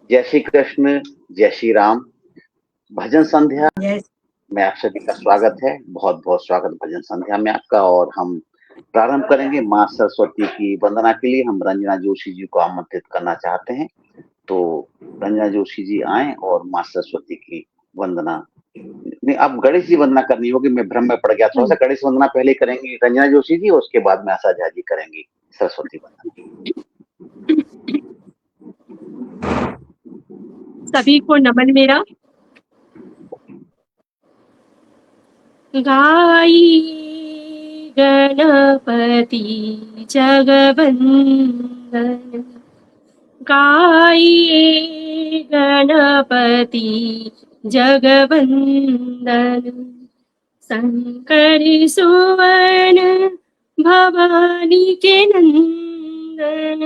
जय श्री कृष्ण, जय श्री राम। भजन संध्या जय में आप सभी का स्वागत है। बहुत बहुत स्वागत भजन संध्या में आपका। और हम प्रारंभ करेंगे माँ सरस्वती की वंदना के लिए। हम रंजना जोशी जी को आमंत्रित करना चाहते हैं, तो रंजना जोशी जी आए और माँ सरस्वती की वंदना। नहीं, अब गणेश जी वंदना करनी होगी, मैं भ्रम में पड़ गया थोड़ा सा। गणेश वंदना पहले करेंगे रंजना जोशी जी, और उसके बाद में आशा झा जी करेंगी सरस्वती वंदना। सभी को नमन मेरा। गाई गणपति जगवंदन, गाई गणपति जगवंदन, शंकर सुवन भवानी के नंदन,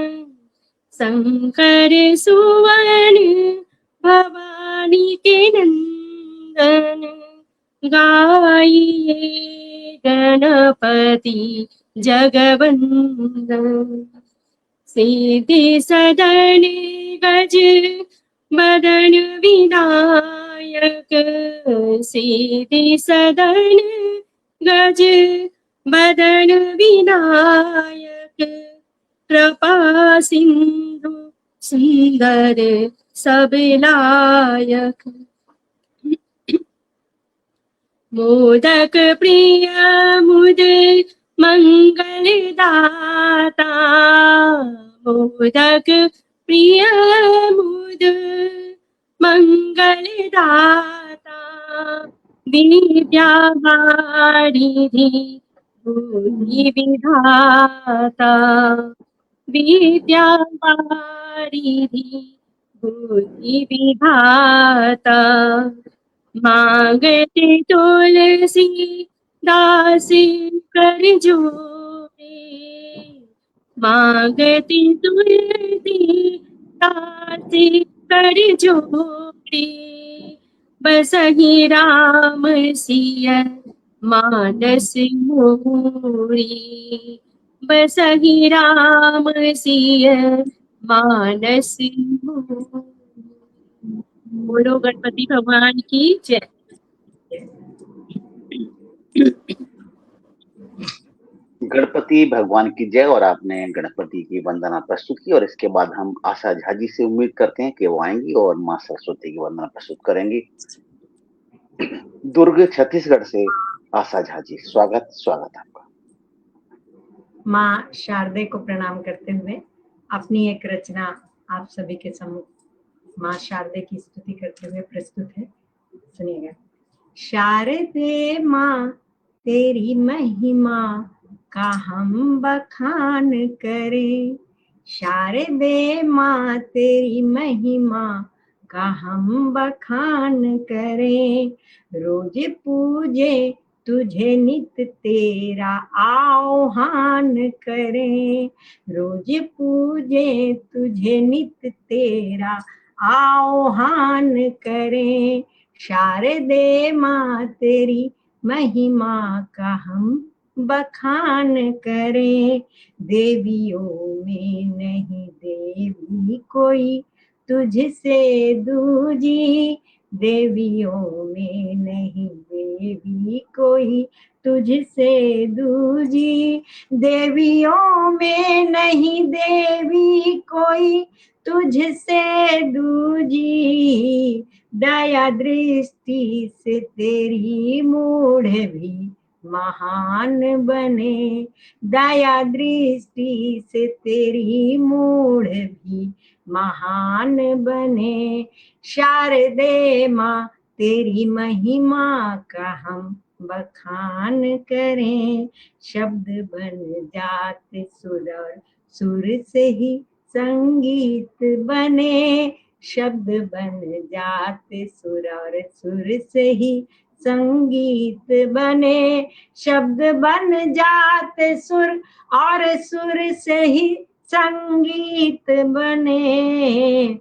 शंकर सुवन भवानी के नंदन, गाइए गणपति जगवंदन। सीधे सदन गज बदन विनायक, सीधे सदन गज बदन विनायक, कृपा सिंधु सुंदर सब लायक, मोदक प्रिय मुद मंगलदाता, मोदक प्रिय मुद मंगलदाता, विद्यावारिधि बुद्धि विधाता, विद्यावारिधि बुद्धि विधाता, मांगते तुलसी दासी कर जोड़े, मांगते तुलसी दासी कर जोड़े, बसहि राम सिय मानस मोरी, बसहि राम सिय मानस मोरी। बोलो गणपति भगवान की जय। गणपति भगवान की जय। और आपने गणपति की वंदना प्रस्तुत की, और इसके बाद हम आशा झा जी से उम्मीद करते हैं कि वो आएंगी और माँ सरस्वती की वंदना प्रस्तुत करेंगी। दुर्ग छत्तीसगढ़ से आशा झा जी, स्वागत स्वागत आपका। माँ शारदे को प्रणाम करते हुए अपनी एक रचना आप सभी के सम्मुख माँ शारदे की स्तुति करते हुए प्रस्तुत है, सुनिएगा। शारदे माँ तेरी महिमा का हम बखान करें, शारदे माँ तेरी महिमा का हम बखान करें, रोज पूजे तुझे नित तेरा आह्वान करें, रोज पूजे तुझे नित तेरा आह्वान करें, शारदे माँ तेरी महिमा का हम बखान करें, देवियों में नहीं देवी कोई तुझसे दूजी, देवियों में नहीं देवी कोई तुझसे दूजी, देवियों में नहीं देवी कोई तुझसे दूजी, दया दृष्टि से तेरी मूढ़ भी महान बने, दया दृष्टि से तेरी मूढ़ भी महान बने, शारदे माँ तेरी महिमा का हम बखान करें, शब्द बन जाते सुर और सुर से ही संगीत बने, शब्द बन जाते सुर और सुर से ही संगीत बने, शब्द बन जाते सुर और सुर से ही संगीत बने,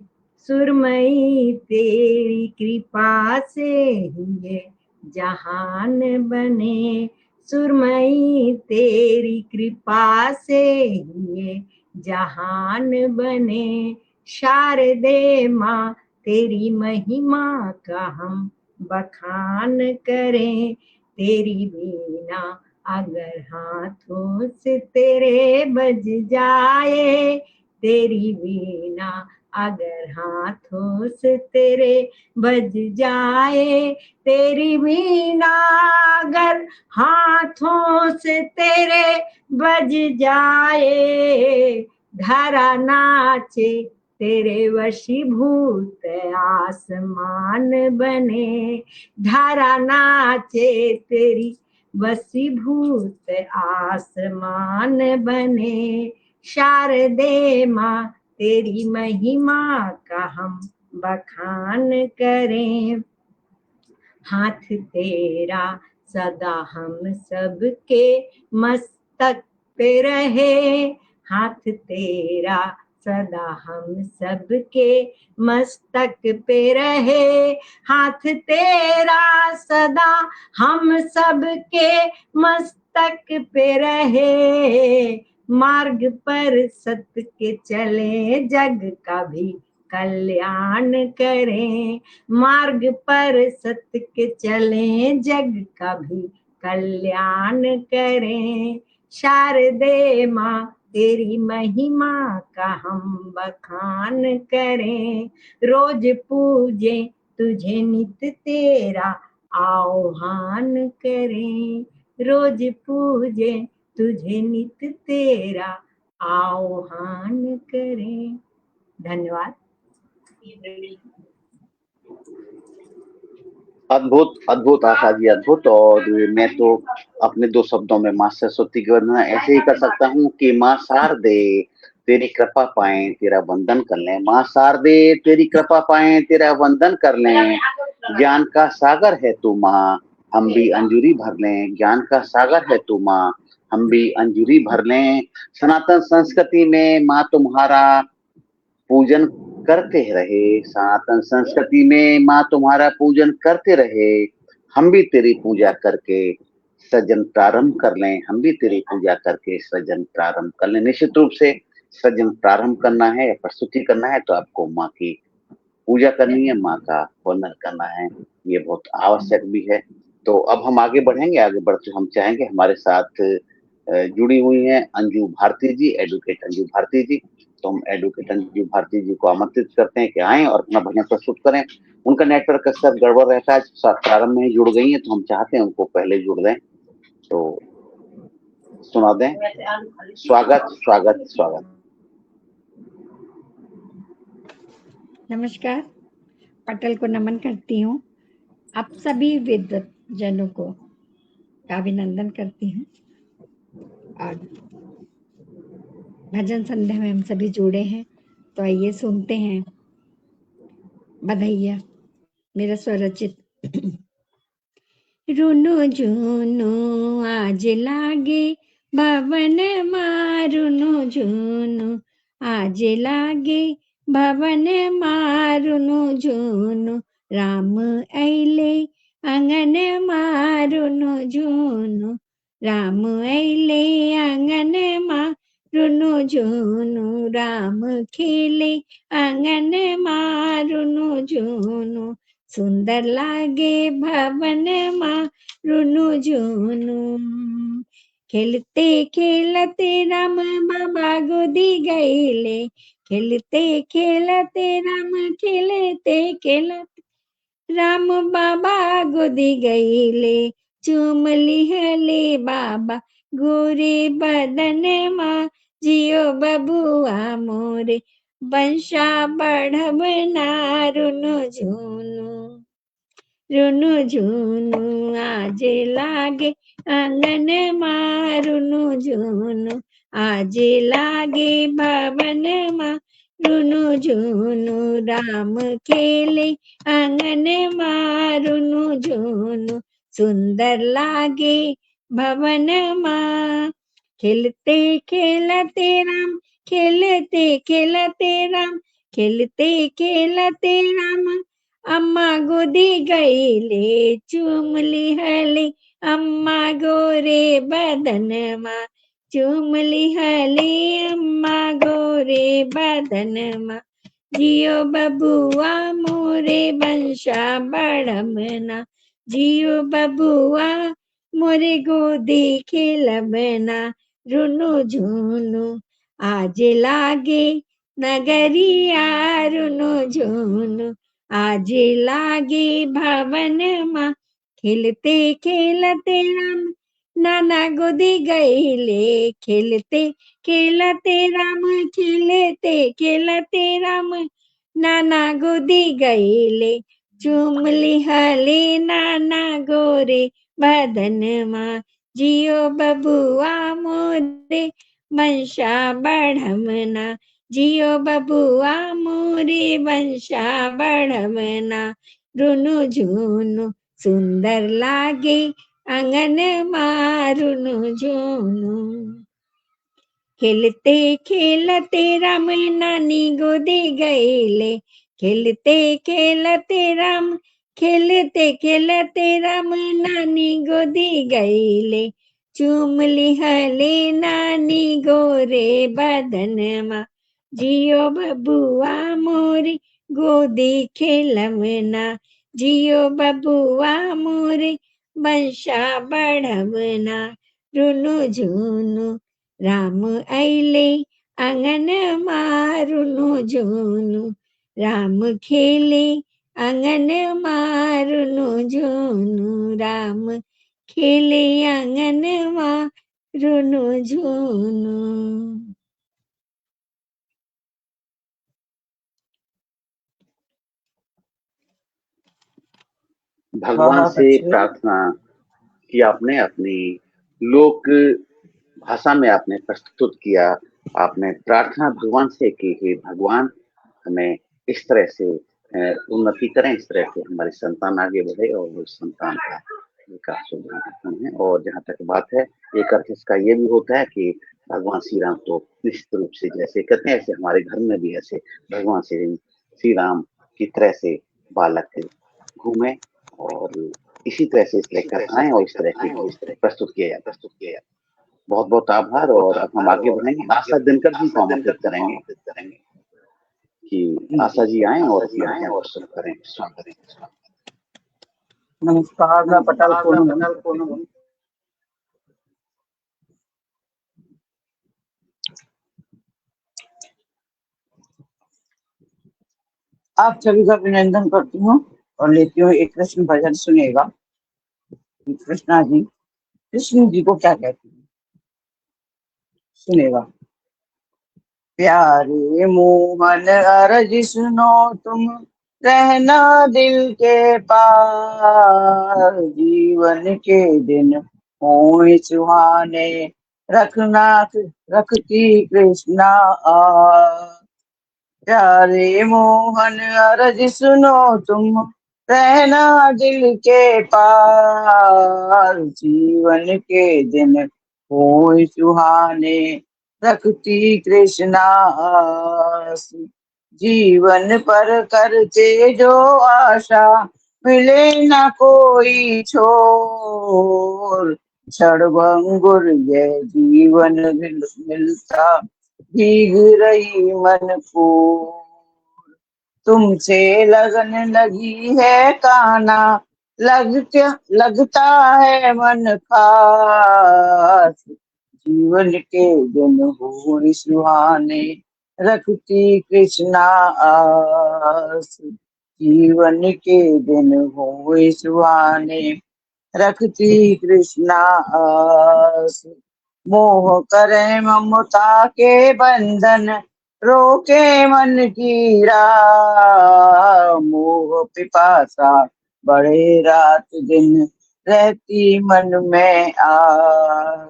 सुरमई तेरी कृपा से ही ये जहान बने, सुरमई तेरी कृपा से ही ये जहान बने, शारदे माँ तेरी महिमा का हम बखान करें, तेरी वीणा अगर हाथों से तेरे बज जाए, तेरी वीणा अगर हाथों से तेरे बज जाए, तेरी वीणा अगर हाथों से तेरे बज जाए, धरा नाचे तेरे वशीभूत आसमान बने, धरा नाचे तेरी वशीभूत आसमान बने। शारदे माँ तेरी महिमा का हम बखान करें, हाथ तेरा सदा हम सबके मस्तक पे रहे, हाथ तेरा सदा हम सबके मस्तक पे रहे, हाथ तेरा सदा हम सबके मस्तक पे रहे, मार्ग पर सत्य के चले जग का भी कल्याण करें, मार्ग पर सत्य के चलें जग का भी कल्याण करें। शारदे माँ तेरी महिमा का हम बखान करें, रोज पूजे तुझे नित्य तेरा आह्वान करें, रोज पूजे तुझे नित्य तेरा आह्वान करें। धन्यवाद। अद्भुत अद्भुत आशा जी, अद्भुत। और मैं तो अपने दो शब्दों में माँ सरस्वती की वंदना ऐसे ही कर सकता हूँ कि माँ शारदे तेरी कृपा पाएं तेरा वंदन कर लें, माँ शारदे तेरी कृपा पाएं तेरा वंदन कर लें, ज्ञान का सागर है तू माँ हम भी अंजूरी भर लें, ज्ञान का सागर है तू माँ हम भी अंजूरी भर लें। सनातन संस्कृति में माँ तुम्हारा पूजन करते रहे, सनातन संस्कृति में माँ तुम्हारा पूजन करते रहे, हम भी तेरी पूजा करके सृजन प्रारंभ कर लें, हम भी तेरी पूजा करके सृजन प्रारंभ कर लें। निश्चित रूप से सृजन प्रारंभ करना है, प्रस्तुति करना है तो आपको माँ की पूजा करनी है, माँ का वंदन करना है, ये बहुत आवश्यक भी है। तो अब हम आगे बढ़ेंगे, आगे बढ़ते हम चाहेंगे हमारे साथ जुड़ी हुई हैं अंजू भारती जी, एडवोकेट अंजू भारती जी। तो हम एडवोकेट अंजू भारती जी को आमंत्रित करते हैं कि आए और अपना भजन प्रस्तुत करें। उनका नेटवर्क का सब गड़बड़ रहता है, प्रारंभ में ही जुड़ गई है, तो हम चाहते हैं उनको पहले जुड़ दें, तो सुना दें। स्वागत स्वागत स्वागत। नमस्कार, पटेल को नमन करती हूँ। आप सभी विद्वत जनों को अभिनंदन करती हूँ। और भजन संध्या में हम सभी जुड़े हैं, तो आइए सुनते हैं बधाइया मेरा स्वरचित। रुनु झुनु आज लागे भवन मारुनु झुनु आज लागे भवन मारुनु झुनु, राम ऐले आंगन मारुनु झुनु, राम ऐले आंगन मारुनु झुनु, राम खेले आंगन मारुनु झुनु, सुंदर लागे भवन मारुनु झुनु, खेलते खेलते राम बाबा गोदी गईले, खेलते खेलते राम खेलते खेलते राम बाबा गोदी गईले, चूम लिहले बाबा गोरे बदन माँ, जियो बबुआ मोरे बंशा बढ़ब नारुनु झुनु, रुनु झुनु आज लागे आंगन मारुनु झुनु, आज लागे भवन मारुनु झुनु, राम खेले आंगन मारुनु झुनु, सुंदर लागे भवन माँ, खेलते खेलते राम खेलते खेलते राम, खेलते खेलते राम अम्मा गोदी गईले, चूम लिहले अम्मा गोरे बदन माँ, चूम लिहले अम्मा गोरे बदन माँ, जियो बबुआ मोरे बंशा बड़मना, जियो बबुआ मोरे गोदी खेलबना, रुनु झुनु आज लागे नगरिया, रुनु झुनु आज लागे भवन माँ, खेलते खेलते राम नाना गोदी गईले, खेलते खेलते राम, खेलते खेलते राम नाना गोदी गईले, चूम लिहले नाना गोरे बदन माँ, जियो बबुआ मोरे वंशा बढ़मना, जियो बबुआ मोरे वंशा बढ़मना, रुनु झुनु सुंदर लागे आंगन मारुनु झुनु, खेलते खेलते राम नानी गोदी गईले, खेलते खेलते राम, खेलते खेलते राम नानी गोदी गईले, चूम लिहले नानी गोरे बदन मा, जियो बबुआ मोरी गोदी खेलमना, जियो बबुआ मोरे वंशा बढ़वना, रुनु झुनु राम आइले आंगन मारुनु झुनु, राम खेले आंगन मारुनु झुनु, राम खेले आंगन मारुनु झुनु। भगवान से प्रार्थना की आपने, अपनी लोक भाषा में आपने प्रस्तुत किया। आपने प्रार्थना भगवान से की कि भगवान हमें इस तरह से उन्नति करें, इस तरह से हमारी संतान आगे बढ़े और वो संतान का विकास है। और जहाँ तक बात है, एक अर्थ इसका ये भी होता है कि भगवान श्री राम तो निश्चित रूप से जैसे कहते हैं ऐसे हमारे घर में भी ऐसे भगवान श्री राम की तरह से बालक घूमे और इसी तरह से इस तरह कथाएं और इस तरह की प्रस्तुत किया जाए। बहुत बहुत आभार। और अब हम आगे बढ़ेंगे, आशा दिनकर जी को आमंत्रित करेंगे कि आशा जी आए और शुरू करें। नमस्कार, मैं पटल आप सभी का अभिनंदन करती हूँ और लेती हूँ एक कृष्ण भजन। सुनेगा कृष्णा जी कृष्ण जी को क्या कहती है, सुनेगा। प्यारे मोहन अर्ज सुनो तुम, रहना दिल के पार, जीवन के दिन होए सुहाने, रखती कृष्णा आ। प्यारे मोहन अर्ज सुनो तुम, रहना दिल के पार, जीवन के दिन होए सुहाने, रखती कृष्णा आस। जीवन पर करते जो आशा, मिले ना कोई छोर, क्षणभंगुर यह जीवन मिलता, भीग रही मन को। तुमसे लगन लगी है काना, लगता है मन खास, जीवन के दिन हो सुहाने, रखती कृष्णा आस। जीवन के दिन हो सुहाने, रखती कृष्णा आस। मोह करे ममता के बंधन, रोके मन की राह, मोह पिपासा बड़े रात दिन, रहती मन में आ।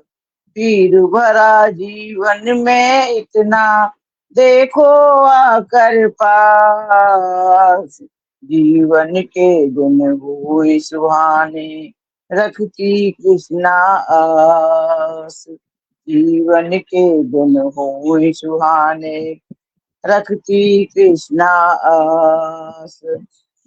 पीर भरा जीवन में इतना, देखो आकर पास, जीवन के दिन हुए सुहाने, रखती कृष्णा आस। जीवन के दिन हुए सुहाने, रखती कृष्णा आस।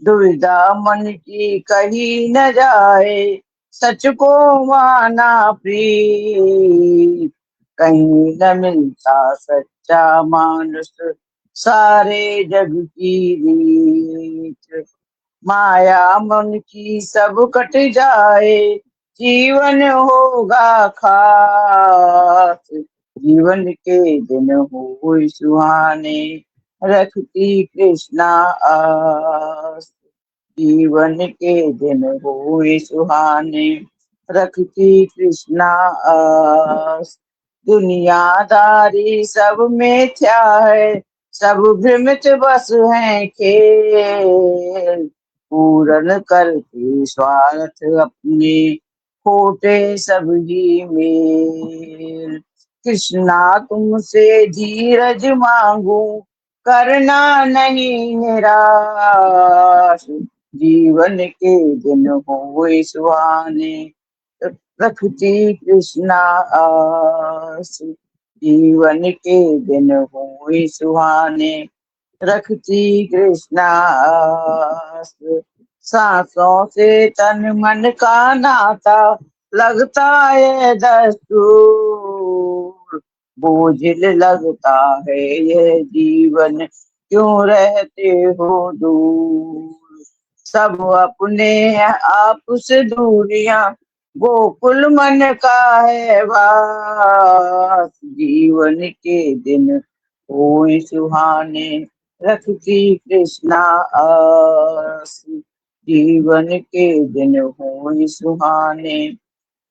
दुविधा मन की कही न जाए, सच को माना प्रीत, कहीं न मिलता सच्चा मानुष, सारे जग की रीत। माया मन की सब कट जाए, जीवन होगा खास। जीवन के दिन हो सुहाने, रखती कृष्णा आस। जीवन के दिन हो सुहाने, रखती कृष्णा आस। दुनियादारी सब मिथ्या है, सब भ्रमित बस हैं खेल। पूरन करके स्वार्थ अपने, खोटे सब ही मेल। कृष्णा तुमसे धीरज मांगू, करना नहीं निराश। जीवन के दिन हो सुहाने, रखती कृष्णा आस। जीवन के दिन हो सुहाने, रखती कृष्णा आस। सांसों से तन मन का नाता, लगता है दस्तूर। बोझिल लगता है ये जीवन, क्यों रहते हो दूर। सब अपने आप से दूरियां, गोकुल मन का है वास। जीवन के दिन हो सुहाने, रखती कृष्णा आस। जीवन के दिन हो सुहाने,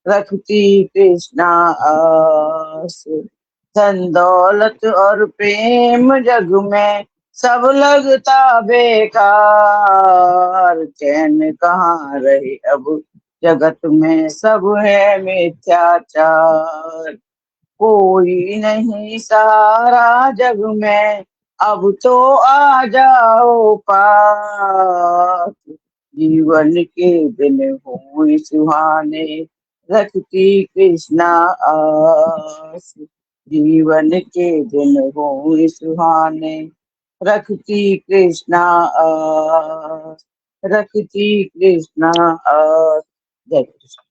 रखती कृष्णा आस। धन दौलत और प्रेम जग में, सब लगता बेकार। चैन कहाँ रहे अब जगत में, सब है मिथ्याचार। कोई नहीं सहारा जग में, अब तो आ जाओ पास। जीवन के दिन हो सुहाने, रखती कृष्णा आस। जीवन के दिन हो सुहाने, रखती कृष्णा आस। रखती कृष्णा आस। जय कृष्ण।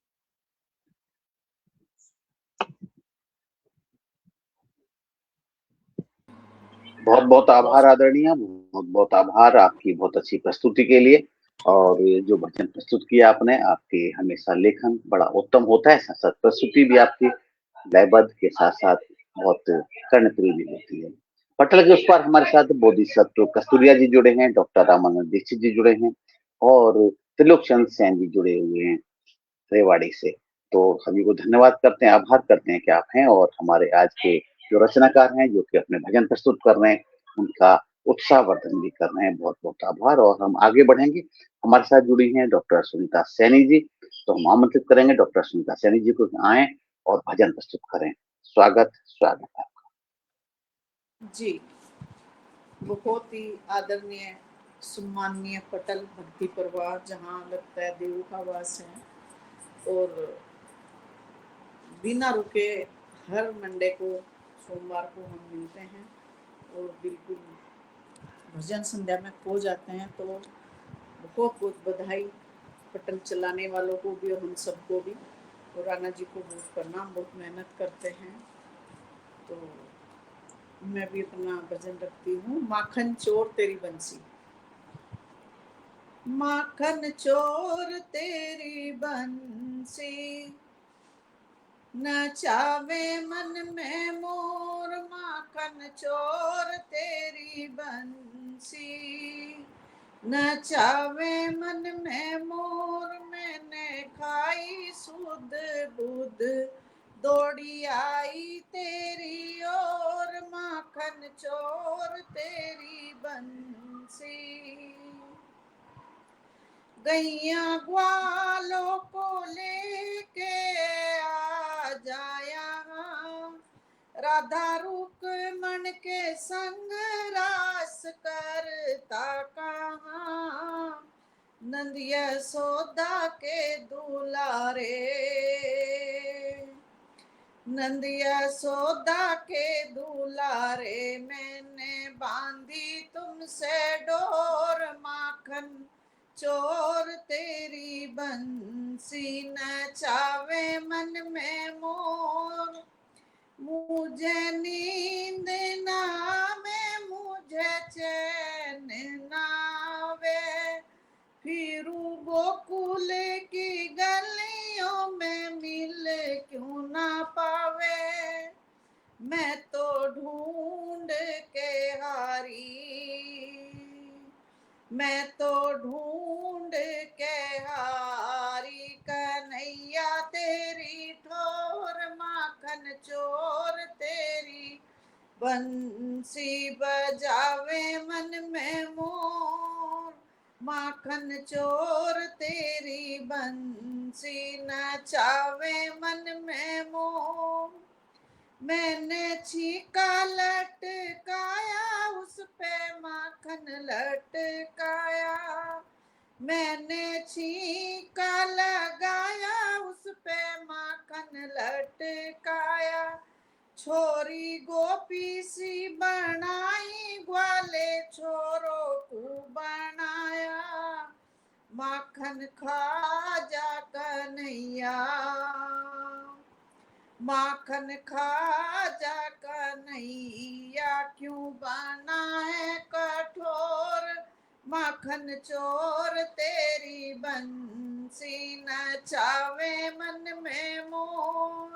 बहुत बहुत आभार आदरणीय, बहुत बहुत आभार आपकी बहुत अच्छी प्रस्तुति के लिए। और ये जो भजन प्रस्तुत किया आपने, आपके हमेशा लेखन बड़ा उत्तम होता है, साथ साथ प्रस्तुति भी आपकी लयबद्ध के साथ साथ बहुत कर्णप्रिय भी होती है। पटल के उस पर हमारे साथ बोधिसत्व कस्तूरिया जी जुड़े हैं, डॉक्टर रामानंद दीक्षित जी जुड़े हैं और त्रिलोक चंद्र सेन जी जुड़े हुए हैं रेवाड़ी से। तो सभी को धन्यवाद करते हैं, आभार करते हैं कि आप हैं और हमारे आज के जो रचनाकार हैं जो कि अपने भजन प्रस्तुत कर रहे हैं उनका उत्साहवर्धन भी कर रहे हैं। बहुत बहुत आभार। और हम आगे बढ़ेंगे, हमारे साथ जुड़ी हैं डॉक्टर सुनीता सैनी जी। तो हम आमंत्रित करेंगे डॉक्टर सुनीता सैनी जी को आए और भजन प्रस्तुत करें। स्वागत स्वागत है। जी, बहुत ही आदरणीय सम्माननीय पटल भक्ति परिवार, जहाँ लगता है देवों का वास है। और बिना रुके हर मंडे को सोमवार को हम मिलते हैं और बिल्कुल भजन संध्या में खो जाते हैं। तो बहुत बहुत बधाई पटल चलाने वालों को भी और हम सबको भी, और राणा जी को बहुत प्रणाम, बहुत मेहनत करते हैं। तो मैं भी अपना भजन रखती हूँ। माखन चोर तेरी बंसी। माखन चोर तेरी बंसी, नचावे मन में मोर। माखन चोर तेरी बंसी, नचावे मन में मोर। मैंने खाई सुध बुध, दौड़ी आई तेरी ओर। माखन चोर तेरी बंसी, गैया ग्वालों को लेके आ जाया। राधा रुक्मण के संग रास करता कहाँ। नंद यशोदा के दुलारे, नंद यशोदा के दुलारे। मैंने बांधी तुमसे डोर, माखन चोर तेरी बंसी, नचावे मन में मोर। मुझे नींद ना आवे, मुझे चैन नावे, फिरू गोकुल की गलियों में मिल क्यों ना पावे। मैं तो ढूंढ के हारी, मैं तो ढूंढ के हारी, कन्हैया तेरी ठोर, माखन चोर तेरी बंसी बजावे मन में मोर, माखन चोर तेरी बंसी नचावे मन में मोर। मैंने छीका लटकाया उस पे माखन लटकाया, मैंने छीका लगाया उस पे माखन लटकाया। छोरी गोपी सी बनाई, ग्वाले छोरों को बनाया, माखन खा जा कन्हैया, माखन खा जा कन्हैया, क्यों बना है कठोर, माखन चोर तेरी बंसी नचावे मन में मोर।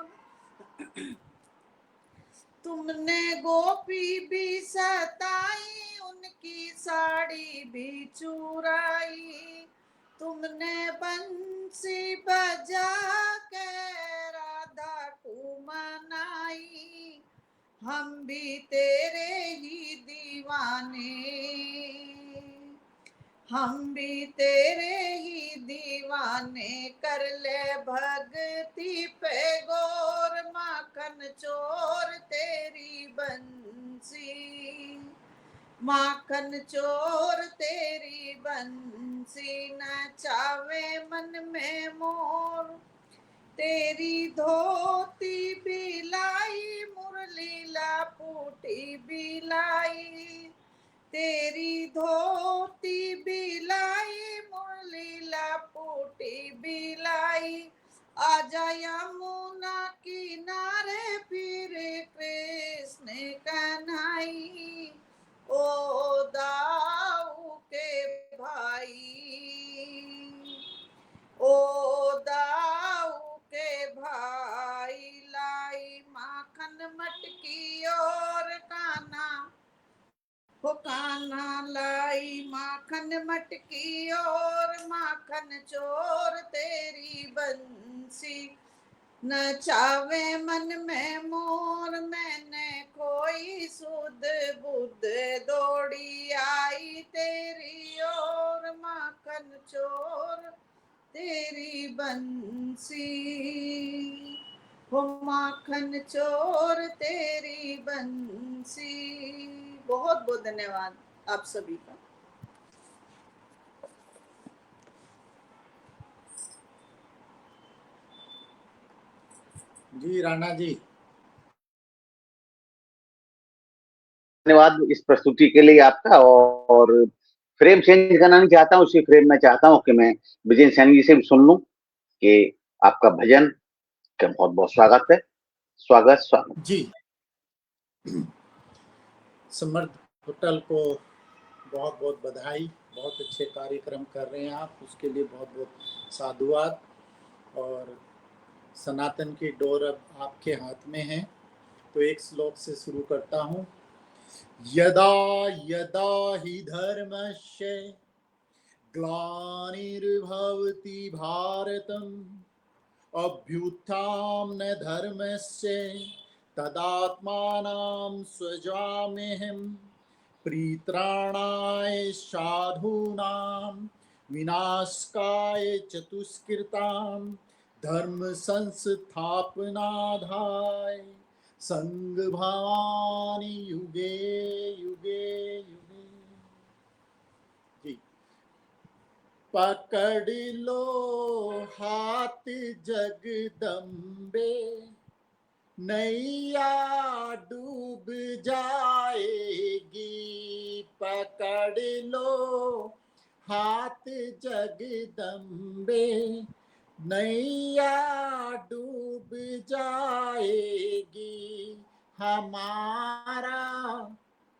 तुमने गोपी भी सताई, उनकी साड़ी भी चुराई, तुमने बंसी बजा के राधा को मनाई। हम भी तेरे ही दीवाने, हम भी तेरे ही दीवाने, कर ले भक्ति पे गौर, माखन चोर तेरी बंसी, माखन चोर तेरी बंसी नचावे मन में मोर। तेरी धोती बिलाई, मुरली लापूटी बिलाई, तेरी धोती बिलाई, मुरली लापूटी बिलाई। आजा यमुना किनारे फिर कृष्ण कन्हई, ओ दाऊ के भाई, ओ दाऊ के भाई। लाई माखन मटकी और कान्हा, हो कान्हा लाई माखन मटकी और माखन चोर तेरी बंसी नचावे मन में मोर। मैंने कोई सुध बुध दौड़ी आई तेरी ओर, माखन चोर तेरी बंसी, हो माखन चोर तेरी बंसी। बहुत बहुत धन्यवाद आप सभी का। जी राणा जी, धन्यवाद इस प्रस्तुति के लिए आपका। और फ्रेम चेंज करना नहीं चाहता हूँ, उसी फ्रेम में चाहता हूँ कि मैं विजय सैनी जी से भी सुन लूं कि आपका भजन का बहुत बहुत स्वागत है। स्वागत स्वागत जी। समर्थ होटल को बहुत बहुत बधाई, बहुत अच्छे कार्यक्रम कर रहे हैं आप, उसके लिए बहुत बहुत साधुवाद। और सनातन की डोर अब आपके हाथ में है, तो एक श्लोक से शुरू करता हूँ। यदा यदा हि धर्मस्य ग्लानिर्भवति भारतम् अभ्युत्थानं धर्मस्य तदात्मानं सृजाम्यहम् परित्राणाय साधूनां विनाशाय चतुष्कृतां धर्म संस्थापनार्थाय संघ भवानि युगे युगे युगे। जी। पकड़ लो हाथ जगदम्बे, नैया डूब जाएगी। पकड़ लो हाथ जगदम्बे, नैया डूब जाएगी। हमारा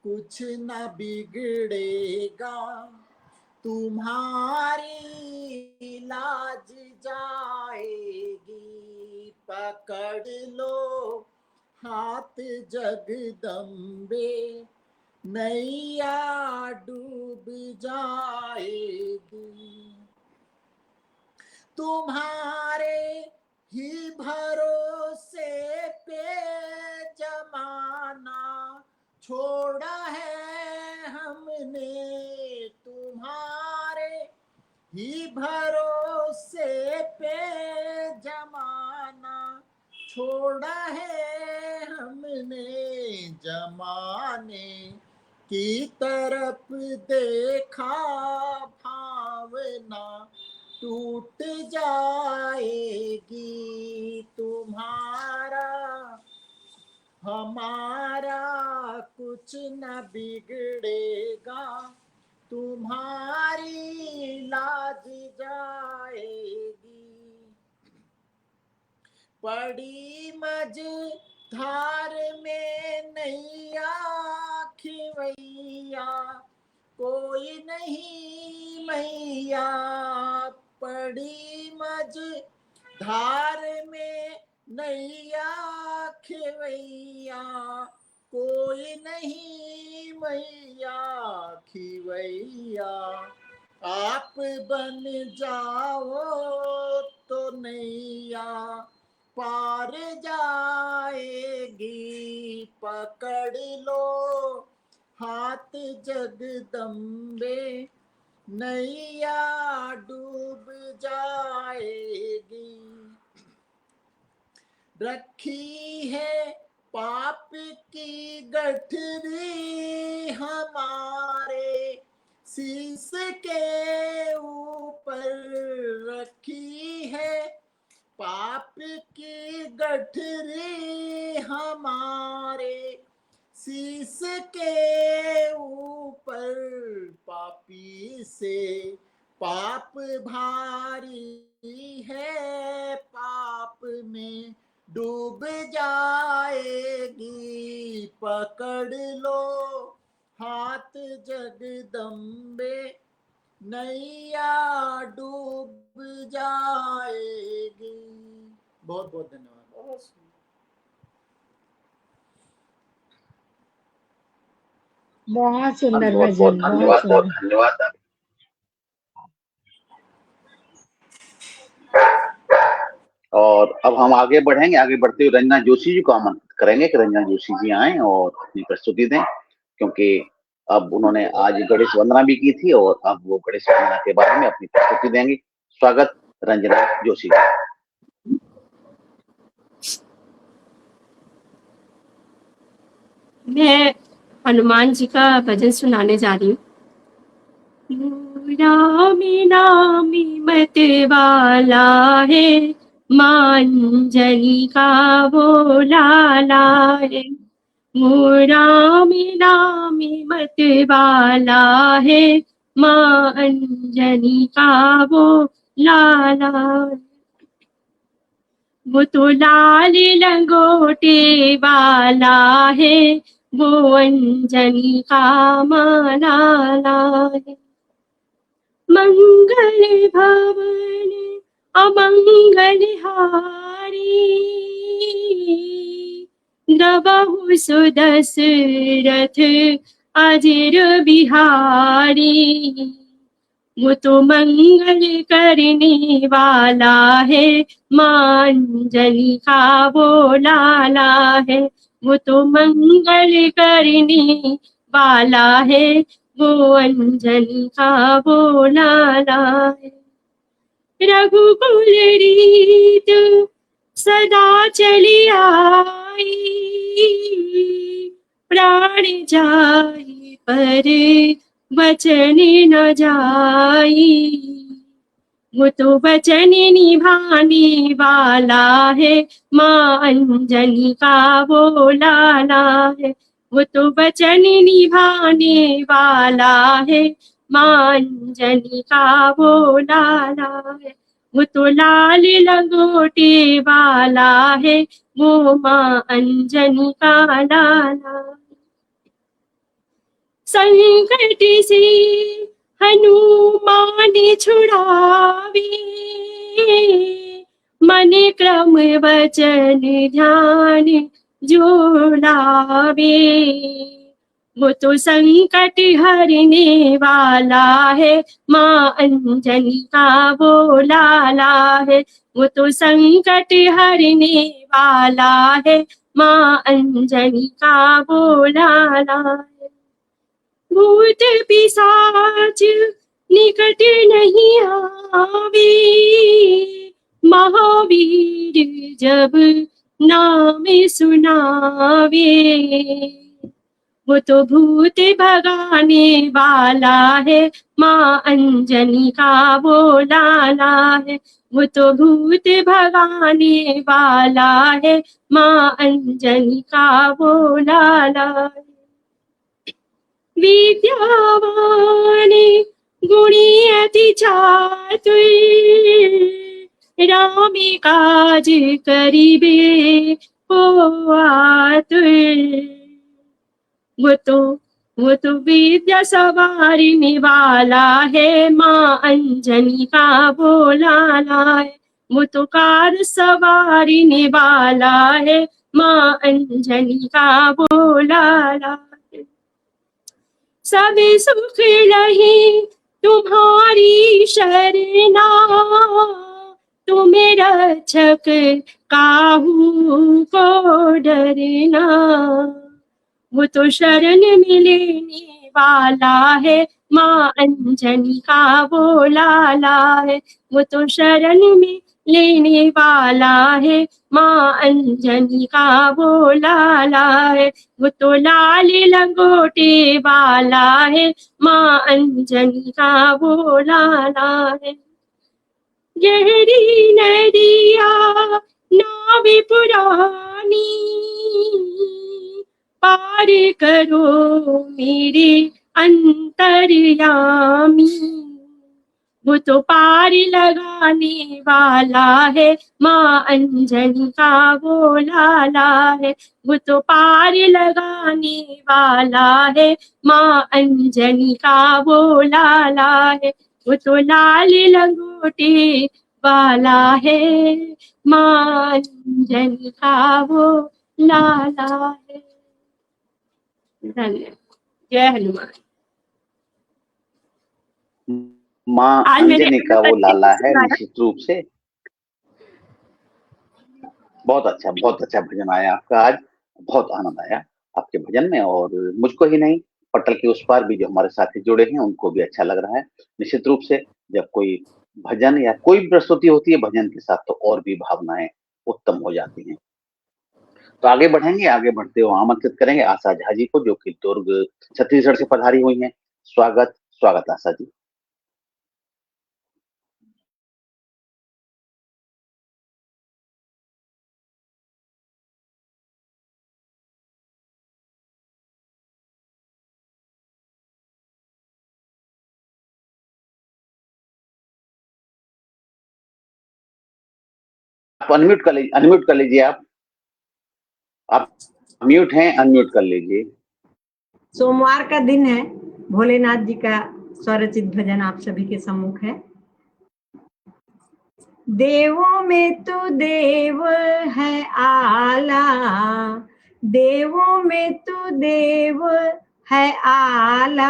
कुछ न बिगड़ेगा, तुम्हारी लाज जाएगी। पकड़ लो हाथ जगदम्बे, नैया डूब जाएगी। तुम्हारे ही भरोसे पे जमाना छोड़ा है हमने, तुम्हारे ही भरोसे पे जमाना छोड़ा है हमने। जमाने की तरफ देखा भावना टूट जाएगी। तुम्हारा हमारा कुछ न बिगड़ेगा, तुम्हारी लाज जाएगी। पड़ी मझधार में नैया खिवैया, कोई नहीं मैया। पड़ी मझधार में नैया खिवैया, कोई नहीं मैया खिवैया। आप बन जाओ तो नैया पार जाएगी। पकड़ लो हाथ जगदम्बे, नैया डूब जाएगी। रखी है पाप की गठरी हमारे शीश के ऊपर, रखी है पाप की गठरी हमारे शीश के ऊपर। पापी से पाप भारी है, पाप में डूब जाएगी। पकड़ लो हाथ जगदम्बे, नैया डूब जाएगी। बहुत बहुत धन्यवाद। बहुत सुंदर। बहुत सुंदर बहुत बहुत भजन, धन्यवाद, बहुत बहुत सुंदर। धन्यवाद। और अब हम आगे बढ़ेंगे। आगे बढ़ते हुए रंजना जोशी जी को आमंत्रित करेंगे कि रंजना जोशी जी आए और अपनी प्रस्तुति दें, क्योंकि अब उन्होंने आज गणेश वंदना भी की थी और अब वो गणेश वंदना के बारे में अपनी प्रस्तुति देंगे। स्वागत रंजना जोशी जी। मैं हनुमान जी का भजन सुनाने जा रही हूँ। रामी नामी मत वाला है, मांजनी का वो लाला है। रामी नामी मत वाला है, माँ अंजनी का वो लाला है। वो तो लाल लंगोटे वाला है, वो अंजनी का माला है। मंगल भवन अमंगल हारी, द्रवहु सुदशरथ अजर बिहारी। वो तो मंगल करने वाला है, माँ अंजनी का वो लाला है। वो तो मंगल करने वाला है, वो अंजनी का वो लाला है। रघुकुल रीत सदा चली आई, प्राण जाई पर वचन न जाई। वो तो वचन निभाने वाला है, माँ अंजनी का वो लाला है। वो तो वचन निभाने वाला है, माँ अंजनी का वो लाला है। वो तो लाल लंगोटे वाला है, वो माँ अंजनी का लाला है। संकट से हनुमान छुड़ावे, मन क्रम वचन ध्यान जो लावे। वो तो संकट हरने वाला है, माँ अंजनी का वो लाला है। वो तो संकट हरने वाला है, माँ अंजनी का वो लाला है। भूत पिशाच निकट नहीं आवे, महावीर जब नाम सुनावे। वो तो भूत भगाने वाला है, माँ अंजनी का वो लाला है। वो तो भूत भगाने वाला है, माँ अंजनी का वो लाला है। विद्यावान गुणी अति चातुर, राम काज करिबे को आतुर। वो तो विद्या सवारने वाला है, माँ अंजनी का वो लाला है। वो तो कार सवारने वाला है, माँ अंजनी का वो लाला है। सब सुख रही तुम्हारी शरणा, तुम्हें रक्षक काहू को डरना। वो तो शरण में लेने वाला है, माँ अंजनी का वो लाला है। वो तो शरण में लेने वाला है, माँ अंजनी का वो लाला है। वो तो लाल लंगोटे वाला है, माँ अंजनी का वो लाला है। गहरी नदिया नाव पुरानी, पार करो मेरे अंतर्यामी। वो तो पार लगाने वाला है, माँ अंजनी का वो लाला है। वो तो पार लगाने वाला है, माँ अंजनी का वो लाला है। वो तो लाल लंगोटे वाला है, माँ अंजनी का वो लाला है। धन्यवाद। जय हनुमान। माँ आज मैंने अंजनी का वो लाला है, निश्चित रूप से बहुत अच्छा भजन आया आपका आज। बहुत आनंद आया आपके भजन में, और मुझको ही नहीं, पटल के उस पार भी जो हमारे साथी जुड़े हैं उनको भी अच्छा लग रहा है। निश्चित रूप से जब कोई भजन या कोई भी प्रस्तुति होती है भजन के साथ, तो और भी भावनाएं उत्तम हो जाती हैं। तो आगे बढ़ेंगे, आगे बढ़ते हुए आमंत्रित करेंगे आशा झा जी को, जो कि दुर्ग छत्तीसगढ़ से पधारी हुई हैं। स्वागत आशा जी। आप अनम्यूट कर लीजिए आप म्यूट हैं, अनम्यूट कर लीजिए। सोमवार का दिन है, भोलेनाथ जी का स्वरचित भजन आप सभी के सम्मुख है। देवों में तू देव है आला, देवों में तू देव है आला,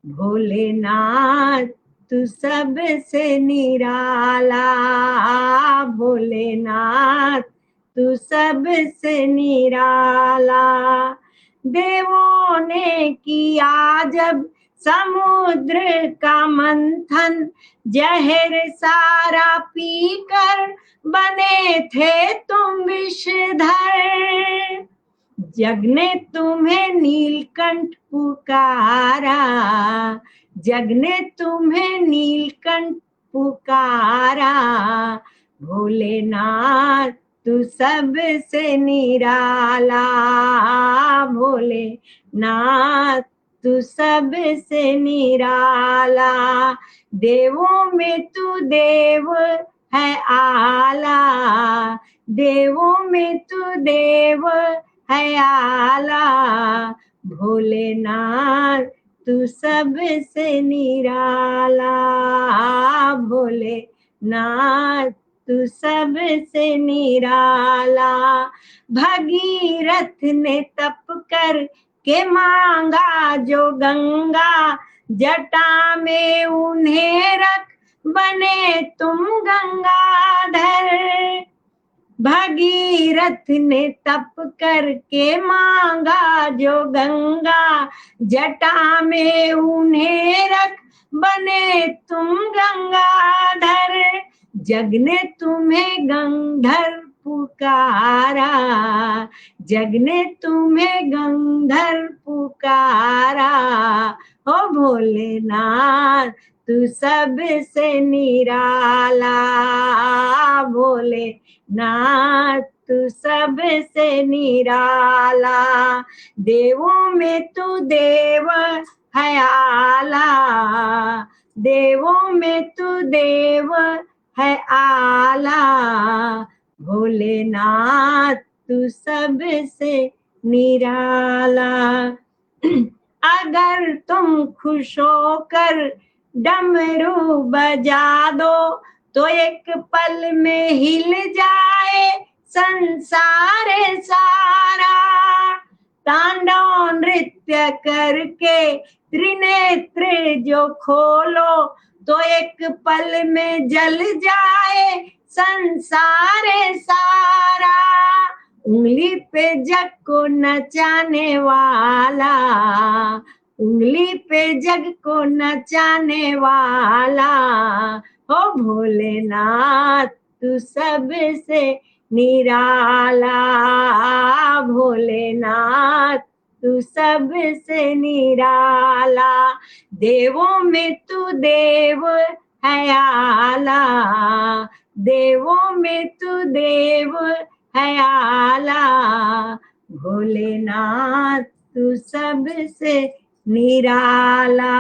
भोलेनाथ तू सबसे निराला, भोलेनाथ तू सबसे निराला। देवों ने किया जब समुद्र का मंथन, जहर सारा पीकर बने थे तुम विषधर। जग ने तुम्हें नीलकंठ पुकारा, जग ने तुम्हें नीलकंठ पुकारा, भोलेनाथ तू सबसे निराला, भोलेनाथ तू सबसे निराला। देवों में तू देव है आला, देवों में तू देव है आला, भोलेनाथ तू सबसे निराला, भोलेनाथ तू सबसे निराला। भगीरथ ने तप कर के मांगा जो गंगा, जटा में उन्हें रख बने तुम गंगाधर। भगीरथ ने तप करके मांगा जो गंगा, जटा में उन्हें रख बने तुम गंगाधर। जग ने तुम्हें गंधर्व पुकारा, जग ने तुम्हें गंधर्व पुकारा। हो भोलेनाथ तू सबसे निराला, भोलेनाथ तू सबसे निराला। देवों में तू देव है आला, देवों में तू देव है आला। भोलेनाथ तू सबसे निराला। अगर तुम खुश होकर डमरू बजा दो, तो एक पल में हिल जाए संसार सारा। तांडव नृत्य करके त्रिनेत्र जो खोलो, तो एक पल में जल जाए संसार सारा। उंगली पे जग को नचाने वाला, उंगली पे जग को नचाने वाला। हो भोलेनाथ तू सबसे निराला, भोलेनाथ तू सबसे निराला। देवों में तू देव है आला, देवों में तू देव है आला। भोलेनाथ तू सबसे निराला,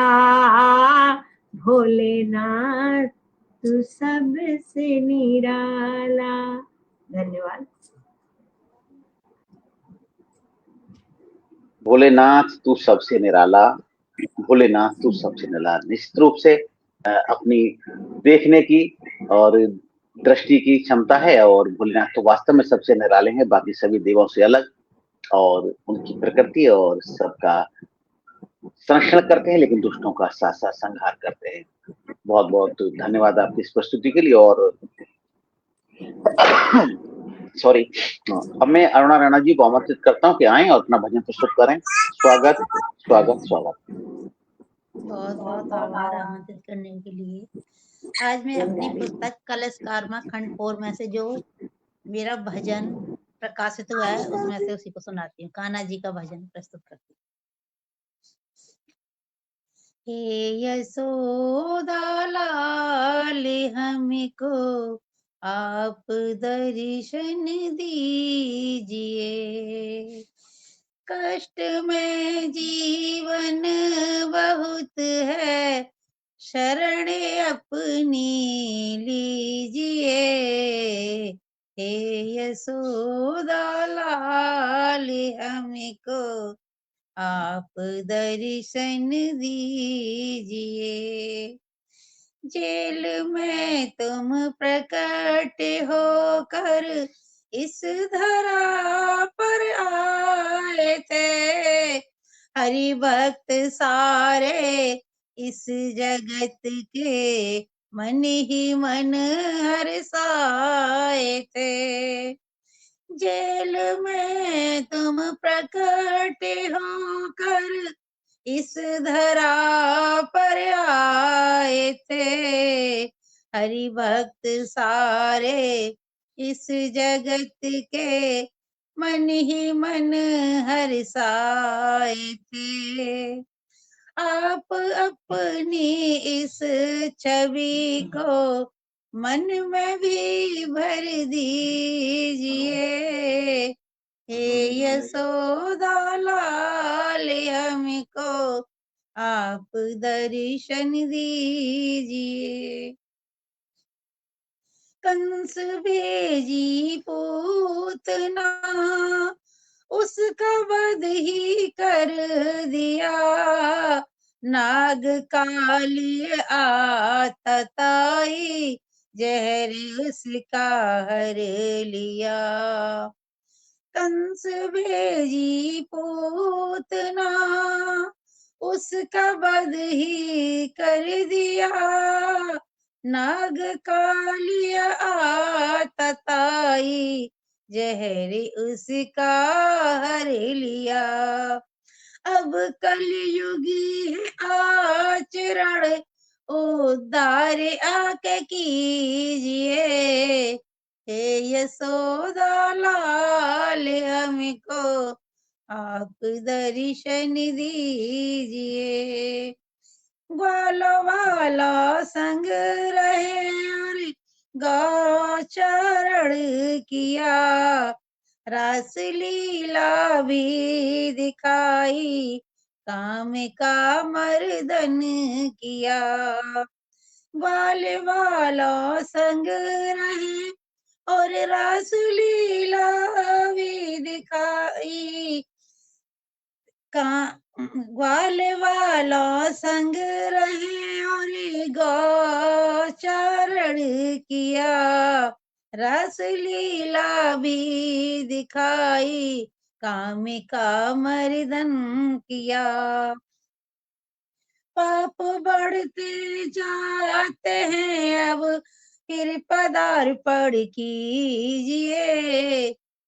भोलेनाथ तू सबसे निराला। धन्यवाद। भोलेनाथ तू सबसे निराला, भोलेनाथ तू सबसे निराला। निश्चित रूप से अपनी देखने की और दृष्टि की क्षमता है, और भोलेनाथ तो वास्तव में सबसे निराले हैं, बाकी सभी देवों से अलग, और उनकी प्रकृति और सबका संरक्षण करते हैं, लेकिन दुष्टों का साथ साथ संहार करते हैं। बहुत बहुत धन्यवाद आपकी इस प्रस्तुति के लिए। और सॉरी, अब मैं अरुणा राणा जी को आमंत्रित करता हूँ कि आएं और अपना भजन प्रस्तुत करें। स्वागत स्वागत स्वागत। बहुत बहुत आभार आमंत्रित करने के लिए। आज मैं अपनी पुस्तक कलश कारमा खंड 4 में से जो मेरा भजन प्रकाशित हुआ है उसमें से उसी को सुनाती हूँ। कान्हा जी का भजन प्रस्तुत करती हूँ। हे यशोदा लाल हमको आप दर्शन दीजिए, कष्ट में जीवन बहुत है, शरण अपनी लीजिए। हे यशोदा लाल हमको आप दर्शन दीजिए। जेल में तुम प्रकट होकर इस धरा पर आए थे, हरि भक्त सारे इस जगत के मन ही मन हर्षाए थे। जेल में तुम प्रकट होकर इस धरा पर आए थे, हरि भक्त सारे इस जगत के मन ही मन हर्षाए थे। आप अपनी इस छवि को मन में भी भर दीजिए। हे यशोदा लाल हमको आप दर्शन दीजिए। कंस भेजी पूतना उसका वध ही कर दिया। नाग काली आतताई जहर उसका हर लिया। कंस भेजी पूतना उसका वध ही कर दिया। नाग कालिया आतताई जहर उसका हर लिया। अब कलयुगी है आचरण उद्धार आके कीजिए। हे यशोदा लाल हमको आप दर्शन दीजिए। ग्वालो वाला संग रहे और गौचरण किया। रास लीला भी दिखाई काम का मर्दन किया। ग्वाल वाला संग रहे और रास लीला भी दिखाई ग्वाल वाला संग रहे और गौचरण किया। रस लीला भी दिखाई काम का मर्दन किया। पाप बढ़ते जाते हैं अब फिर पदार्पण कीजिए।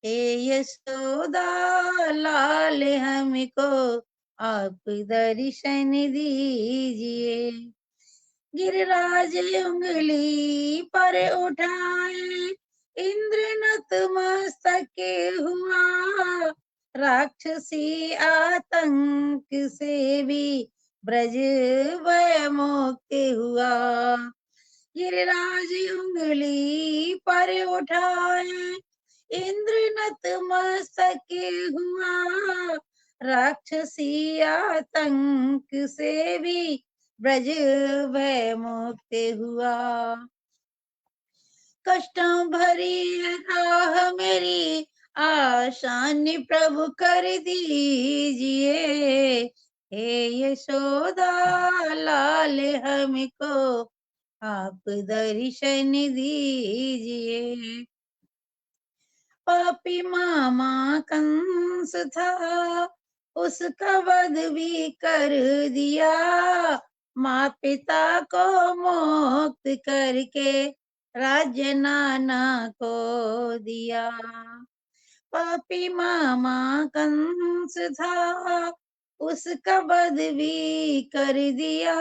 हे यशोदा लाल हमको आप दर्शन दीजिए। गिरिराज उंगली पर उठाए इंद्र नतमस्तक हुआ। राक्षसी आतंक से भी ब्रज भय मुक्त हुआ। गिरिराज उंगली पर उठाए इंद्र नतमस्तक हुआ। राक्षसी आतंक से भी ब्रज भय मुक्त हुआ। कष्टों भरी राह मेरी आसान प्रभु कर दीजिए। हे यशोदा लाल हमको आप दर्शन दीजिए। पापी मामा कंस था उसका वध भी कर दिया। माँ पिता को मुक्त करके राज्य नाना को दिया। पापी मामा कंस था उसका वध भी कर दिया।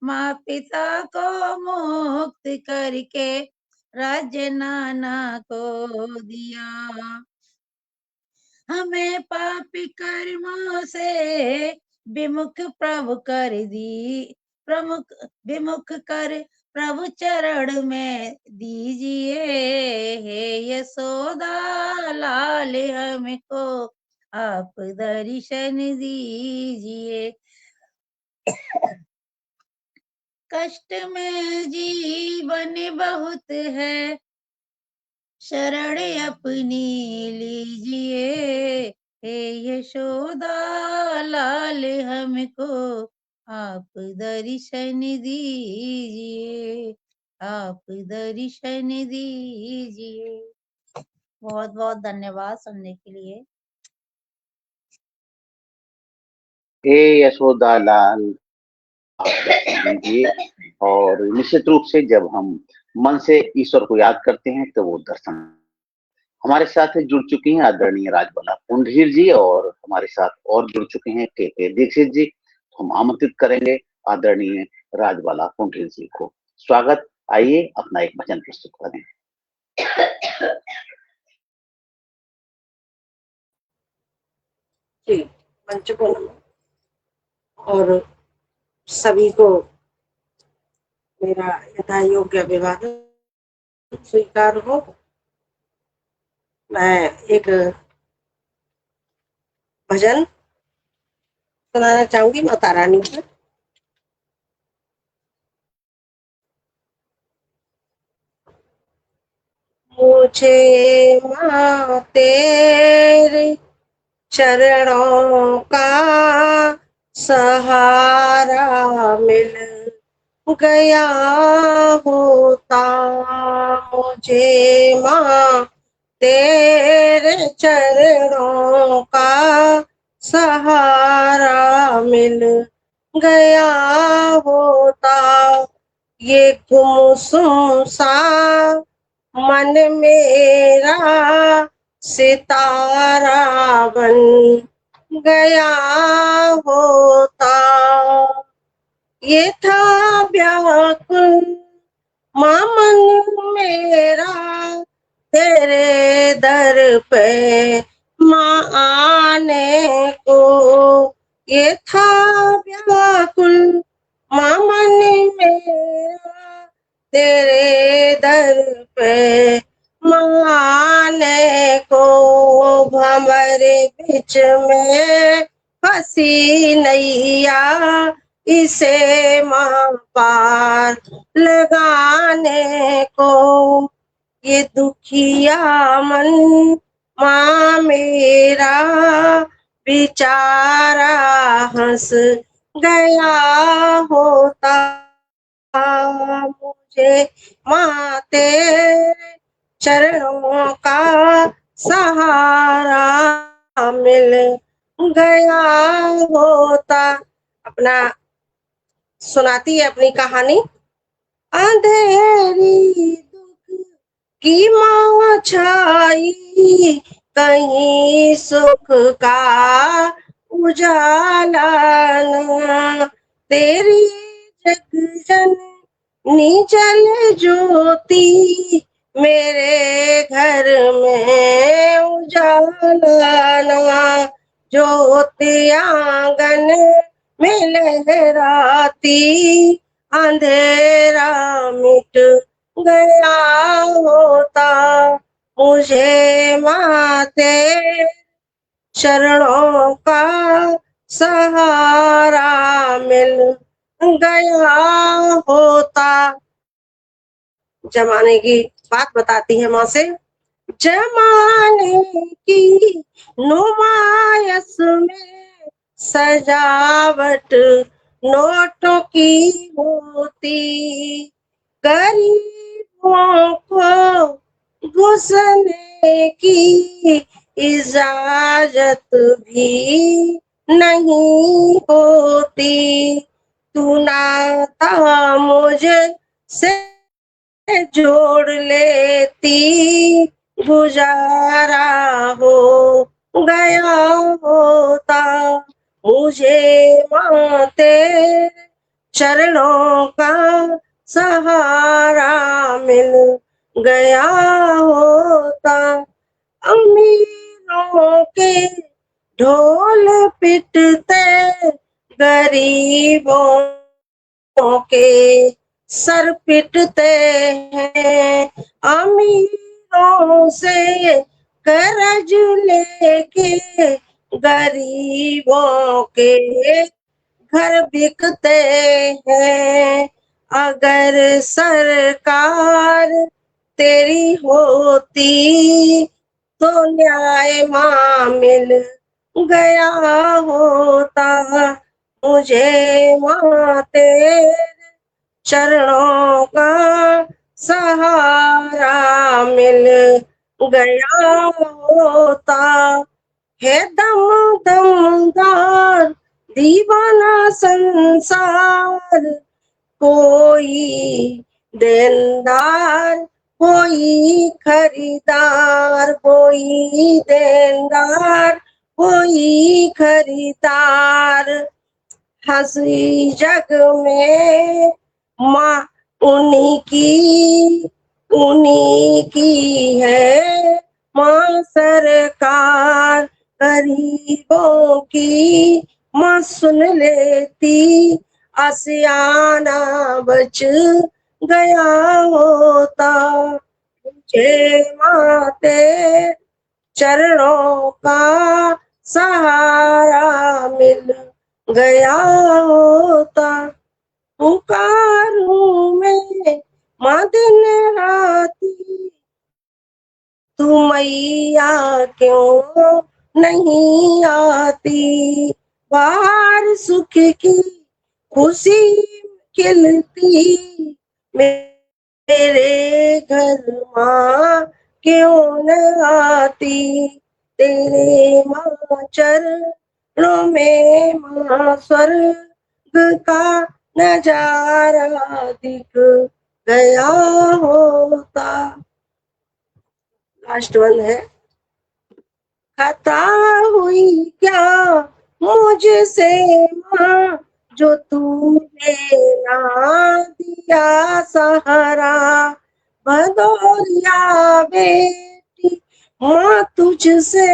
माँ पिता को मुक्त करके राज्य नाना को दिया। हमें पापी कर्मों से विमुख प्रभु कर दी प्रमुख विमुख कर प्रभु चरण में दीजिए। हे यशोदा लाल हमको आप दर्शन दीजिए। कष्ट में जीवन बहुत है शरण अपनी लीजिए। हे यशोदा लाल हमको आप दर्शन दीजिए। आप दर्शन दीजिए। बहुत बहुत धन्यवाद सुनने के लिए। हे यशोदा लाल आप दर्शन दीजिए। और निश्चित रूप से जब हम मन से ईश्वर को याद करते हैं तो वो दर्शन। हमारे साथ जुड़ चुकी हैं आदरणीय राजबाला पुंडरीर जी और हमारे साथ और जुड़ चुके हैं के दीक्षित जी। तो हम आमंत्रित करेंगे आदरणीय राजबाला पुंडरीर जी को। स्वागत। आइए अपना एक भजन प्रस्तुत करें। जी, मंच को नमन और सभी को मेरा यथा योग्य अभिवादन स्वीकार हो। मैं एक भजन सुनाना चाहूंगी माता रानी पर। मुझे माँ तेरे चरणों का सहारा मिल गया होता मुझे माँ तेरे चरणों का सहारा मिल गया होता ये गुमसुम सा मन मेरा सितारा बन गया होता ये था व्याकुल माँ मन मेरा तेरे दर पे माँ आने को ये था व्याकुल माँ मन मेरा तेरे दर पे माँ आने को भंवर बीच में फंसी नैया इसे माँ पार लगाने को ये दुखिया मन माँ मेरा बेचारा हंस गया होता मुझे माँ तेरे चरणों का सहारा मिल गया होता। अपना सुनाती है अपनी कहानी। अंधेरी दुख की माँ छाई कहीं सुख का उजाला न तेरी जग जननी जल ज्योति मेरे घर में उजाला न ज्योति आंगन में लहराती अंधेरा मिट गया होता मुझे माँ तेरे चरणों का सहारा मिल गया होता। जमाने की बात बताती है माँ से। जमाने की नुमायश में सजावट नोटों की होती गरीबों को घुसने की इजाजत भी नहीं होती तू नाता मुझे से जोड़ लेती गुजारा हो गया होता मुझे माँ तेरे चरणों का सहारा मिल गया होता अमीरों के ढोल पिटते गरीबों के सर पिटते हैं अमीरों से कर्ज लेके गरीबों के घर बिकते हैं अगर सरकार तेरी होती तो न्याय माँ मिल गया होता मुझे माँ तेरे चरणों का सहारा मिल गया होता है दम दमदार दीवाना संसार कोई देनदार कोई खरीदार कोई देनदार कोई खरीदार हंसी जग में माँ उन्हीं की है माँ सरकार गरीबों की माँ सुन लेती आसियाना बच गया होता मुझे माँ तेरे चरणों का सहारा मिल गया होता पुकारूं मैं माँ दिन राती तू मैया क्यों नहीं आती, बाहर सुख की खुशी खिलती, मेरे घर माँ क्यों न आती। तेरे माँ चरणों में माँ स्वर्ग का नजारा दिख गया होता। लास्ट वन है, खता हुई क्या मुझसे माँ, जो तूने ना दिया सहारा। भदौरिया बेटी माँ तुझसे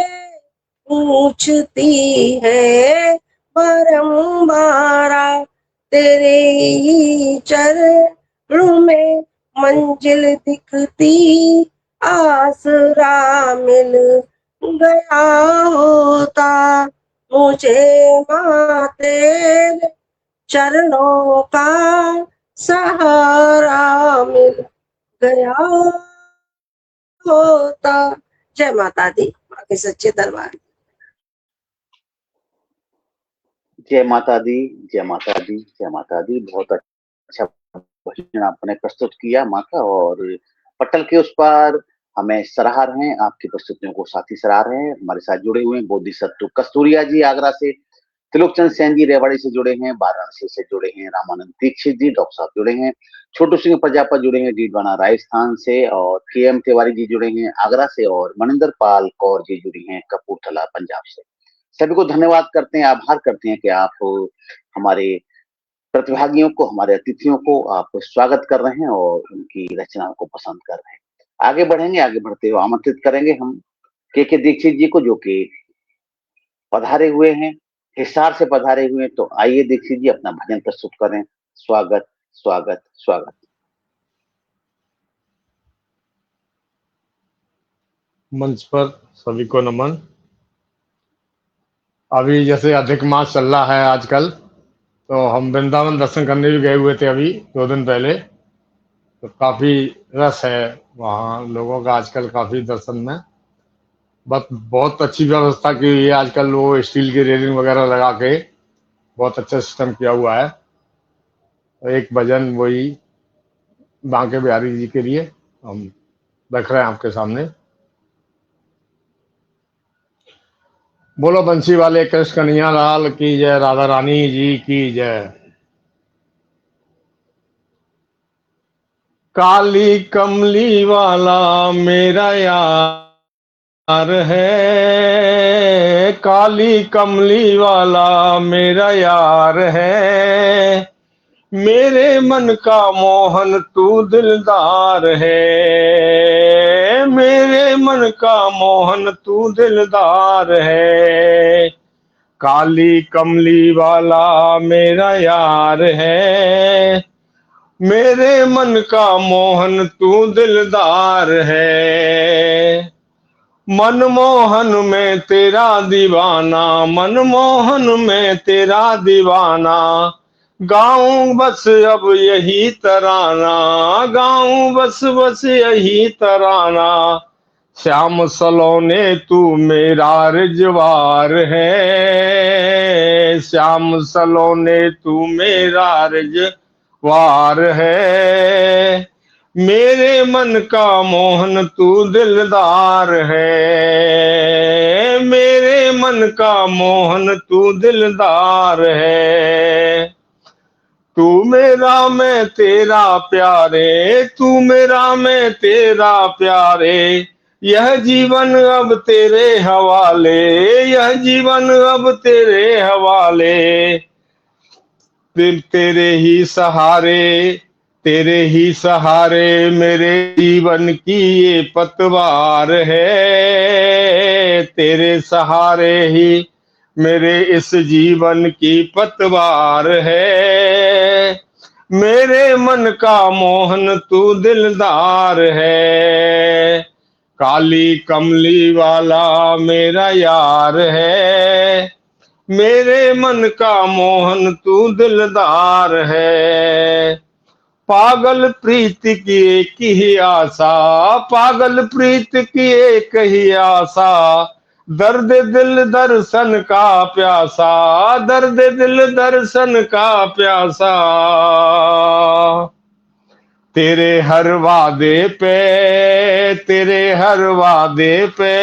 पूछती है बारंबारा, तेरे ही चरणों में मंजिल दिखती, आसरा मिल गया होता। मुझे माँ तेरे चरणों का सहारा मिल गया होता। जय माता दी, माँ के सच्चे दरबार। जय माता दी, जय माता दी, जय माता दी। बहुत अच्छा भजन आपने प्रस्तुत किया माँ का, और पटल के उस पार हमें सराह रहे हैं, आपकी प्रस्तुतियों को साथी सराह रहे हैं। हमारे साथ जुड़े हुए हैं बोधिसत्व कस्तूरिया जी आगरा से, त्रिलोकचंद सेन जी रेवाड़ी से जुड़े हैं, वाराणसी से जुड़े हैं रामानंद दीक्षित जी, डॉक्टर साहब जुड़े हैं, छोटू सिंह प्रजापत जुड़े हैं डीडवाना राजस्थान से, और के.एम. तिवारी जी जुड़े हैं आगरा से, और मनिंदर पाल कौर जी जुड़ी हैं कपूरथला पंजाब से। सभी को धन्यवाद करते हैं, आभार करते हैं कि आप हमारे प्रतिभागियों को, हमारे अतिथियों को आप स्वागत कर रहे हैं और उनकी रचनाओं को पसंद कर रहे हैं। आगे बढ़ेंगे, आगे बढ़ते हुए आमंत्रित करेंगे हम के दीक्षित जी को, जो कि पधारे हुए हैं, हिसार से पधारे हुए हैं। तो आइए दीक्षित जी अपना भजन प्रस्तुत करें। स्वागत स्वागत स्वागत। मंच पर सभी को नमन। अभी जैसे अधिक मास चल रहा है आजकल, तो हम वृंदावन दर्शन करने भी गए हुए थे अभी 2 दिन पहले। तो काफ़ी रस है वहाँ लोगों का आजकल, काफ़ी दर्शन में बस बहुत अच्छी व्यवस्था की हुई है आजकल। वो स्टील की रेलिंग वगैरह लगा के बहुत अच्छा सिस्टम किया हुआ है। तो एक भजन वही बांके बिहारी जी के लिए हम रख रहे हैं आपके सामने। बोलो बंसी वाले कृष्ण कन्हैया लाल की जय, राधा रानी जी की जय। काली कमली वाला मेरा यार है, काली कमली वाला मेरा यार है, मेरे मन का मोहन तू दिलदार है, मेरे मन का मोहन तू दिलदार है। काली कमली वाला मेरा यार है, मेरे मन का मोहन तू दिलदार है। मनमोहन में तेरा दीवाना, मनमोहन में तेरा दीवाना, गाऊं बस अब यही तराना, गाऊं बस बस यही तराना। श्याम सलोने तू मेरा रिजवार है, श्याम सलोने तू मेरा रिजवार है, मेरे मन का मोहन तू दिलदार है, मेरे मन का मोहन तू दिलदार है। तू मेरा मैं तेरा प्यारे, तू मेरा मैं तेरा प्यारे, यह जीवन अब तेरे हवाले, यह जीवन अब तेरे हवाले। तेरे ही सहारे, तेरे ही सहारे मेरे जीवन की ये पतवार है, तेरे सहारे ही मेरे इस जीवन की पतवार है। मेरे मन का मोहन तू दिलदार है, काली कमली वाला मेरा यार है, मेरे मन का मोहन तू दिलदार है। पागल प्रीत की एक ही आशा, पागल प्रीत की एक ही आशा, दर्द दिल दर्शन का प्यासा, दर्द दिल दर्शन का प्यासा, तेरे हर वादे पे, तेरे हर वादे पे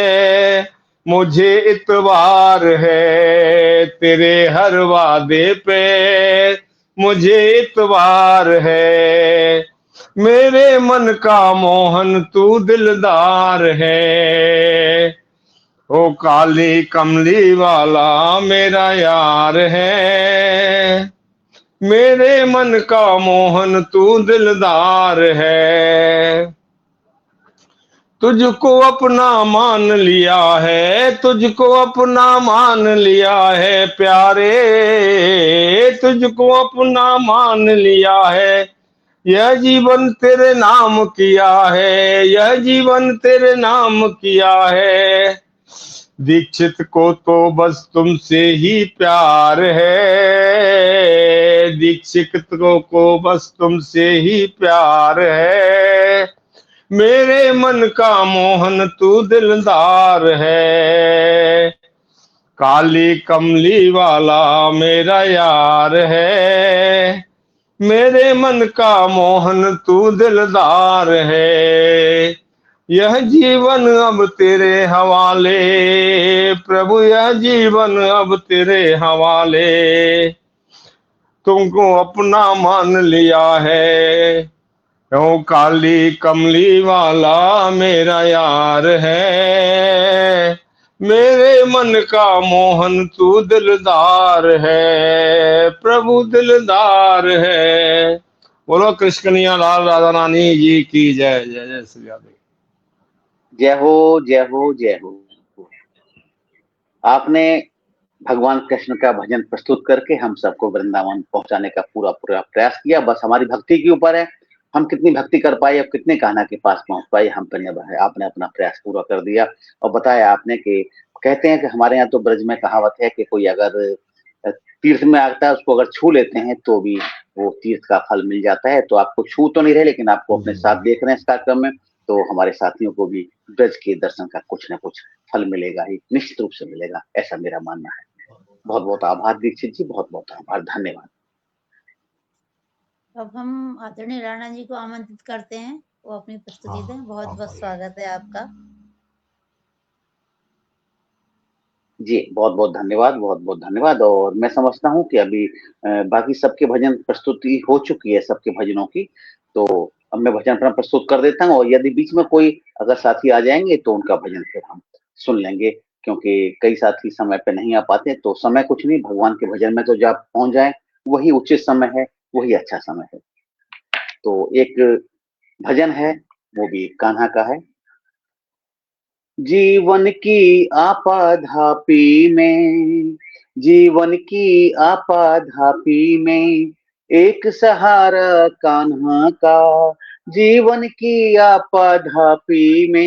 मुझे इतबार है, तेरे हर वादे पे मुझे इतबार है, मेरे मन का मोहन तू दिलदार है, ओ काली कमली वाला मेरा यार है, मेरे मन का मोहन तू दिलदार है, तुझको अपना मान लिया है, तुझको अपना मान लिया है प्यारे, तुझको अपना मान लिया है, यह जीवन तेरे नाम किया है, यह जीवन तेरे नाम किया है, दीक्षित को तो बस तुमसे ही प्यार है, दीक्षित को बस तुमसे ही प्यार है, मेरे मन का मोहन तू दिलदार है, काली कमली वाला मेरा यार है, मेरे मन का मोहन तू दिलदार है, यह जीवन अब तेरे हवाले, प्रभु यह जीवन अब तेरे हवाले, तुमको अपना मान लिया है, ओ काली कमली वाला मेरा यार है, मेरे मन का मोहन तू दिलदार है, प्रभु दिलदार है। बोलो कृष्ण कन्हैया लाल राधा रानी जी की जय। जय जय श्री राधे। जय हो जय हो जय हो। आपने भगवान कृष्ण का भजन प्रस्तुत करके हम सबको वृंदावन पहुंचाने का पूरा पूरा प्रयास किया। बस हमारी भक्ति के ऊपर है, हम कितनी भक्ति कर पाए, अब कितने कान्हा के पास पहुंच पाए, हम पर निर्भर है। आपने अपना प्रयास पूरा कर दिया और बताया आपने कि कहते हैं कि हमारे यहाँ तो ब्रज में कहावत है कि कोई अगर तीर्थ में आता है उसको अगर छू लेते हैं तो भी वो तीर्थ का फल मिल जाता है। तो आपको छू तो नहीं रहे लेकिन आपको अपने साथ देख रहे हैं इस कार्यक्रम में, तो हमारे साथियों को भी ब्रज के दर्शन का कुछ ना कुछ फल मिलेगा ही, निश्चित रूप से मिलेगा, ऐसा मेरा मानना है। बहुत बहुत आभार दीक्षित जी, बहुत बहुत आभार, धन्यवाद। अब हम आदरणीय राणा जी को आमंत्रित करते हैं, वो अपनी प्रस्तुति दें। बहुत बहुत स्वागत है आपका। जी बहुत बहुत धन्यवाद, बहुत बहुत धन्यवाद। और मैं समझता हूँ कि अभी बाकी सबके भजन प्रस्तुति हो चुकी है, सबके भजनों की, तो अब मैं भजन अपना प्रस्तुत कर देता हूँ और यदि बीच में कोई अगर साथी आ जाएंगे तो उनका भजन फिर हम सुन लेंगे, क्योंकि कई साथी समय पे नहीं आ पाते। तो समय कुछ नहीं, भगवान के भजन में तो जब पहुंच जाए वही उचित समय है, वही अच्छा समय है। तो एक भजन है, वो भी कान्हा का है। जीवन की आपाधापी में, जीवन की आपाधापी में एक सहारा कान्हा का, जीवन की आपाधापी में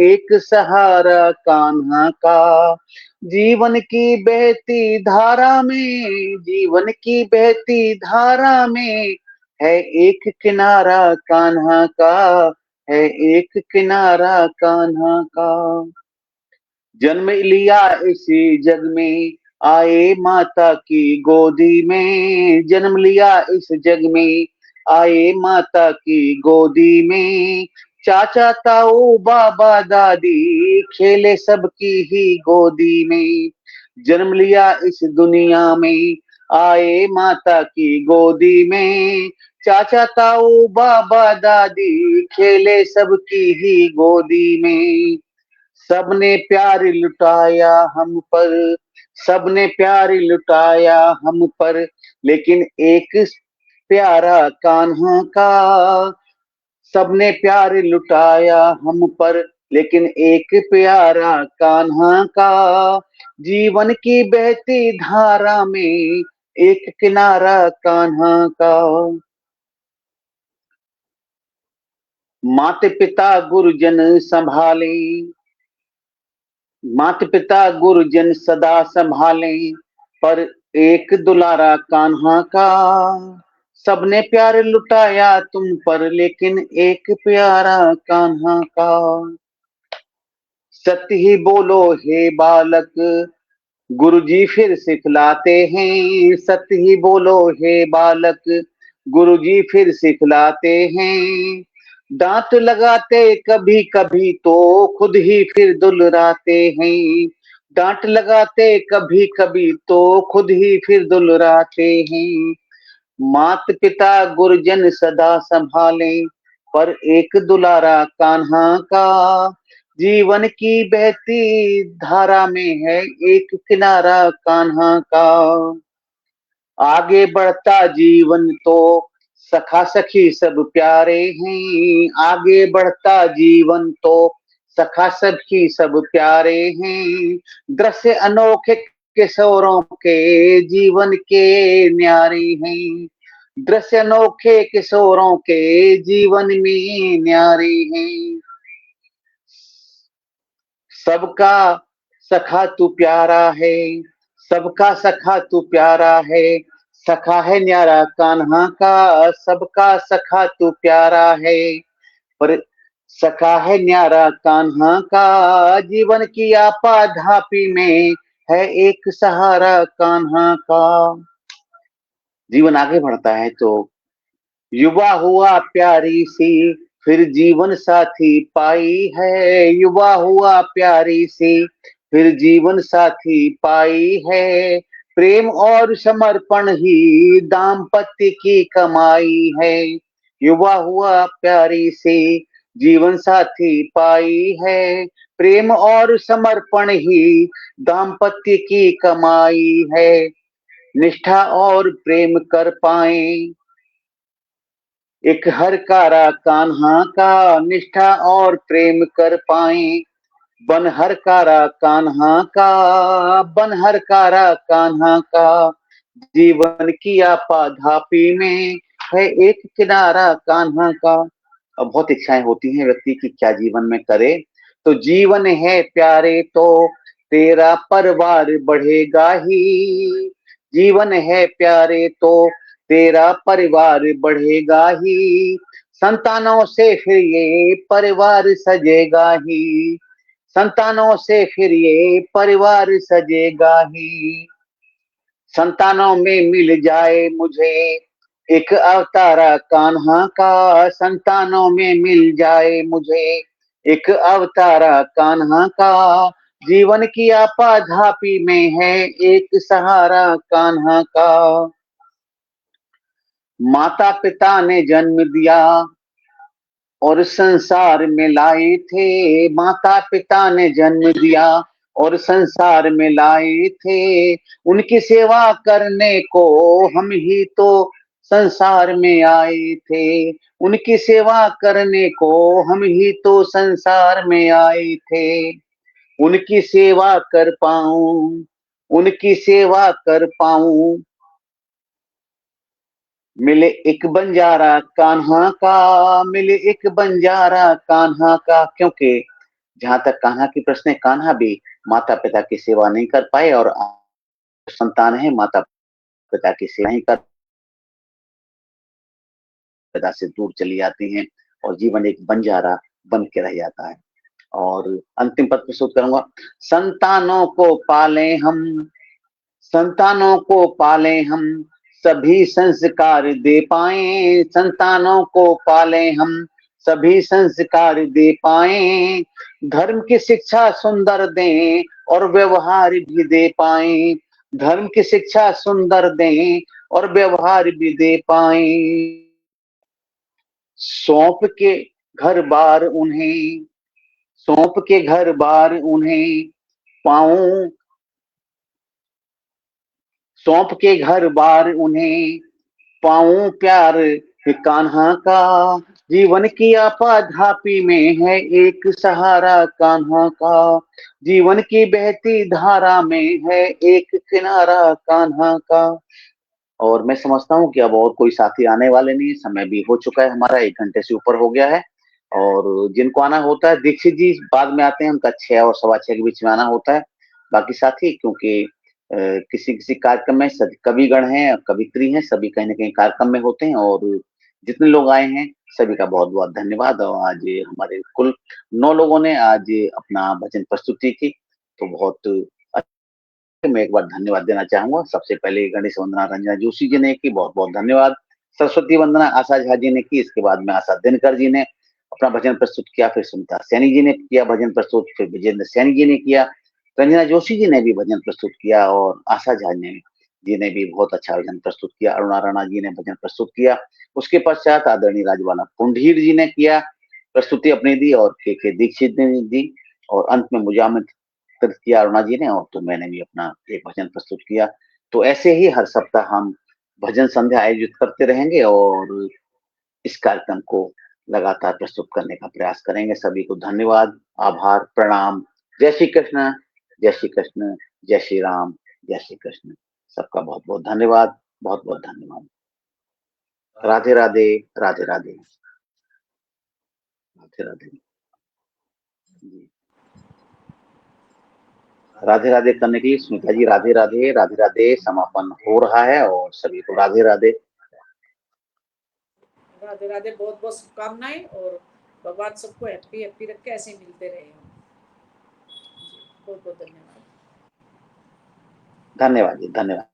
एक सहारा कान्हा का, जीवन की बहती धारा में, जीवन की बहती धारा में है एक किनारा कान्हा का, है एक किनारा कान्हा का। जन्म लिया इसी जग में आए माता की गोदी में, जन्म लिया इस जग में आए माता की गोदी में, चाचा ताऊ बाबा दादी खेले सबकी ही गोदी में, जन्म लिया इस दुनिया में आए माता की गोदी में, चाचा ताऊ बाबा दादी खेले सबकी ही गोदी में, सबने प्यार लुटाया हम पर, सबने प्यार लुटाया हम पर, लेकिन एक प्यारा कान्हा का, सबने प्यार लुटाया हम पर लेकिन एक प्यारा कान्हा का, जीवन की बहती धारा में एक किनारा कान्हा का। माता पिता गुरुजन संभाले, माता पिता गुरुजन सदा संभाले, पर एक दुलारा कान्हा का, सबने प्यार लुटाया तुम पर लेकिन एक प्यारा कान्हा का, सत्य ही बोलो हे बालक, गुरुजी फिर सिखलाते हैं। सत्य ही बोलो हे बालक, गुरुजी फिर सिखलाते हैं। डांट लगाते कभी कभी तो खुद ही फिर दुलराते हैं। डांट लगाते कभी कभी तो खुद ही फिर दुलराते हैं। मात पिता गुरुजन सदा संभालें, पर एक दुलारा कान्हा का जीवन की बहती धारा में है एक किनारा कान्हा का। आगे बढ़ता जीवन तो सखा सखी सब प्यारे हैं। आगे बढ़ता जीवन तो सखा सखी सब प्यारे हैं। दृश्य अनोखे किशोरों के जीवन के न्यारे हैं। दृश्य अनोखे किशोरों के जीवन में न्यारे हैं। सबका सखा तू प्यारा है, सबका सखा तू प्यारा है। सखा है न्यारा कान्हा का, सबका सखा तू प्यारा है। पर सखा है न्यारा कान्हा का, जीवन की आपाधापी में है एक सहारा कान्हा का। जीवन आगे बढ़ता है तो युवा हुआ प्यारी सी, फिर जीवन साथी पाई है। युवा हुआ प्यारी सी, फिर जीवन साथी पाई है। प्रेम और समर्पण ही दाम्पत्य की कमाई है। युवा हुआ प्यारी सी, जीवन साथी पाई है। प्रेम और समर्पण ही दाम्पत्य की कमाई है। निष्ठा और प्रेम कर पाए एक हरकारा कान्हा का। निष्ठा और प्रेम कर पाए बन हरकारा कान्हा का। बन हरकारा कान्हा का, जीवन की आपाधापी में है एक किनारा कान्हा का। अब बहुत इच्छाएं होती हैं व्यक्ति की क्या जीवन में करे। तो जीवन है प्यारे तो तेरा परिवार बढ़ेगा ही। जीवन है प्यारे तो तेरा परिवार बढ़ेगा ही। संतानों से फिर ये परिवार सजेगा ही। संतानों से फिर ये परिवार सजेगा ही। संतानों में मिल जाए मुझे एक अवतारा कान्हा का। संतानों में मिल जाए मुझे एक अवतारा कान्हा का। जीवन की आपाधापी में है एक सहारा कान्हा का। माता पिता ने जन्म दिया और संसार में लाए थे। माता पिता ने जन्म दिया और संसार में लाए थे। उनकी सेवा करने को हम ही तो संसार में आए थे। उनकी सेवा करने को हम ही तो संसार में आए थे। उनकी सेवा कर पाऊं, उनकी सेवा कर पाऊं, मिले एक बंजारा कान्हा का। मिले एक बंजारा कान्हा का। क्योंकि जहां तक कान्हा की प्रश्न है, कान्हा भी माता पिता की सेवा नहीं कर पाए और संतान है माता पिता की सेवा नहीं कर पिता से दूर चली जाती हैं और जीवन एक बंजारा बन के रह जाता है। और अंतिम पद प्रस्तुत करूंगा। संतानों को पाले हम, संतानों को पाले हम, सभी संस्कार दे पाए। संतानों को पाले हम, सभी संस्कार दे पाए। धर्म की शिक्षा सुंदर दें और व्यवहार भी दे पाए। धर्म की शिक्षा सुंदर दें और व्यवहार भी दे पाए। सौंप के घर बार उन्हें, सौंप के घर बार उन्हें पाऊं। सौंप के घर बार उन्हें पाऊं प्यार कान्हा का। जीवन की आपाधापी में है एक सहारा कान्हा का। जीवन की बहती धारा में है एक किनारा कान्हा का। और मैं समझता हूँ कि अब और कोई साथी आने वाले नहीं, समय भी हो चुका है हमारा, 1 घंटे से ऊपर हो गया है। और जिनको आना होता है, दीक्षित जी बाद में आते हैं, उनका 6 और 6:15 के बीच में आना होता है। बाकी साथी क्योंकि किसी किसी कार्यक्रम में कविगण हैं, कवित्री हैं, सभी कहीं ना कहीं कार्यक्रम में होते हैं। और जितने लोग आए हैं सभी का बहुत बहुत धन्यवाद। और आज हमारे कुल 9 लोगों ने आज अपना भजन प्रस्तुति की, तो बहुत मैं एक बार धन्यवाद देना चाहूंगा। सबसे पहले गणेश वंदना रंजना जोशी जी ने की, बहुत बहुत धन्यवाद। सरस्वती वंदना आशा झा जी ने की, इसके बाद में आशा दिनकर जी ने अपना भजन प्रस्तुत किया, फिर सुनीता सैनी जी ने किया भजन प्रस्तुत, फिर विजेंद्र सैनी जी ने किया, रंजना जोशी जी ने भी भजन प्रस्तुत किया और आशा झा जी ने भी बहुत अच्छा भजन प्रस्तुत किया। अरुणा राणा जी ने भजन प्रस्तुत किया। उसके पश्चात आदरणीय राजवाला कुंडीर जी ने किया प्रस्तुति अपनी दी, और के दीक्षित ने दी, और अंत में मुजामिल किया अरुणा जी ने, और तो मैंने भी अपना एक भजन प्रस्तुत किया। तो ऐसे ही हर सप्ताह हम भजन संध्या आयोजित करते रहेंगे और इस कार्यक्रम को लगातार प्रस्तुत करने का प्रयास करेंगे। सभी को धन्यवाद, आभार, प्रणाम। जय श्री कृष्ण, जय श्री कृष्ण, जय श्री राम, जय श्री कृष्ण। सबका बहुत बहुत धन्यवाद, बहुत बहुत धन्यवाद। राधे राधे, राधे राधे, राधे राधे। जी, राधे राधे करने के लिए स्मिता जी राधे राधे, राधे राधे। समापन हो रहा है और सभी को राधे राधे। राधे राधे, बहुत बहुत शुभकामनाएं, और भगवान सबको हैप्पी हैप्पी रख के ऐसे ही मिलते रहे। बहुत बहुत धन्यवाद। धन्यवाद जी, धन्यवाद।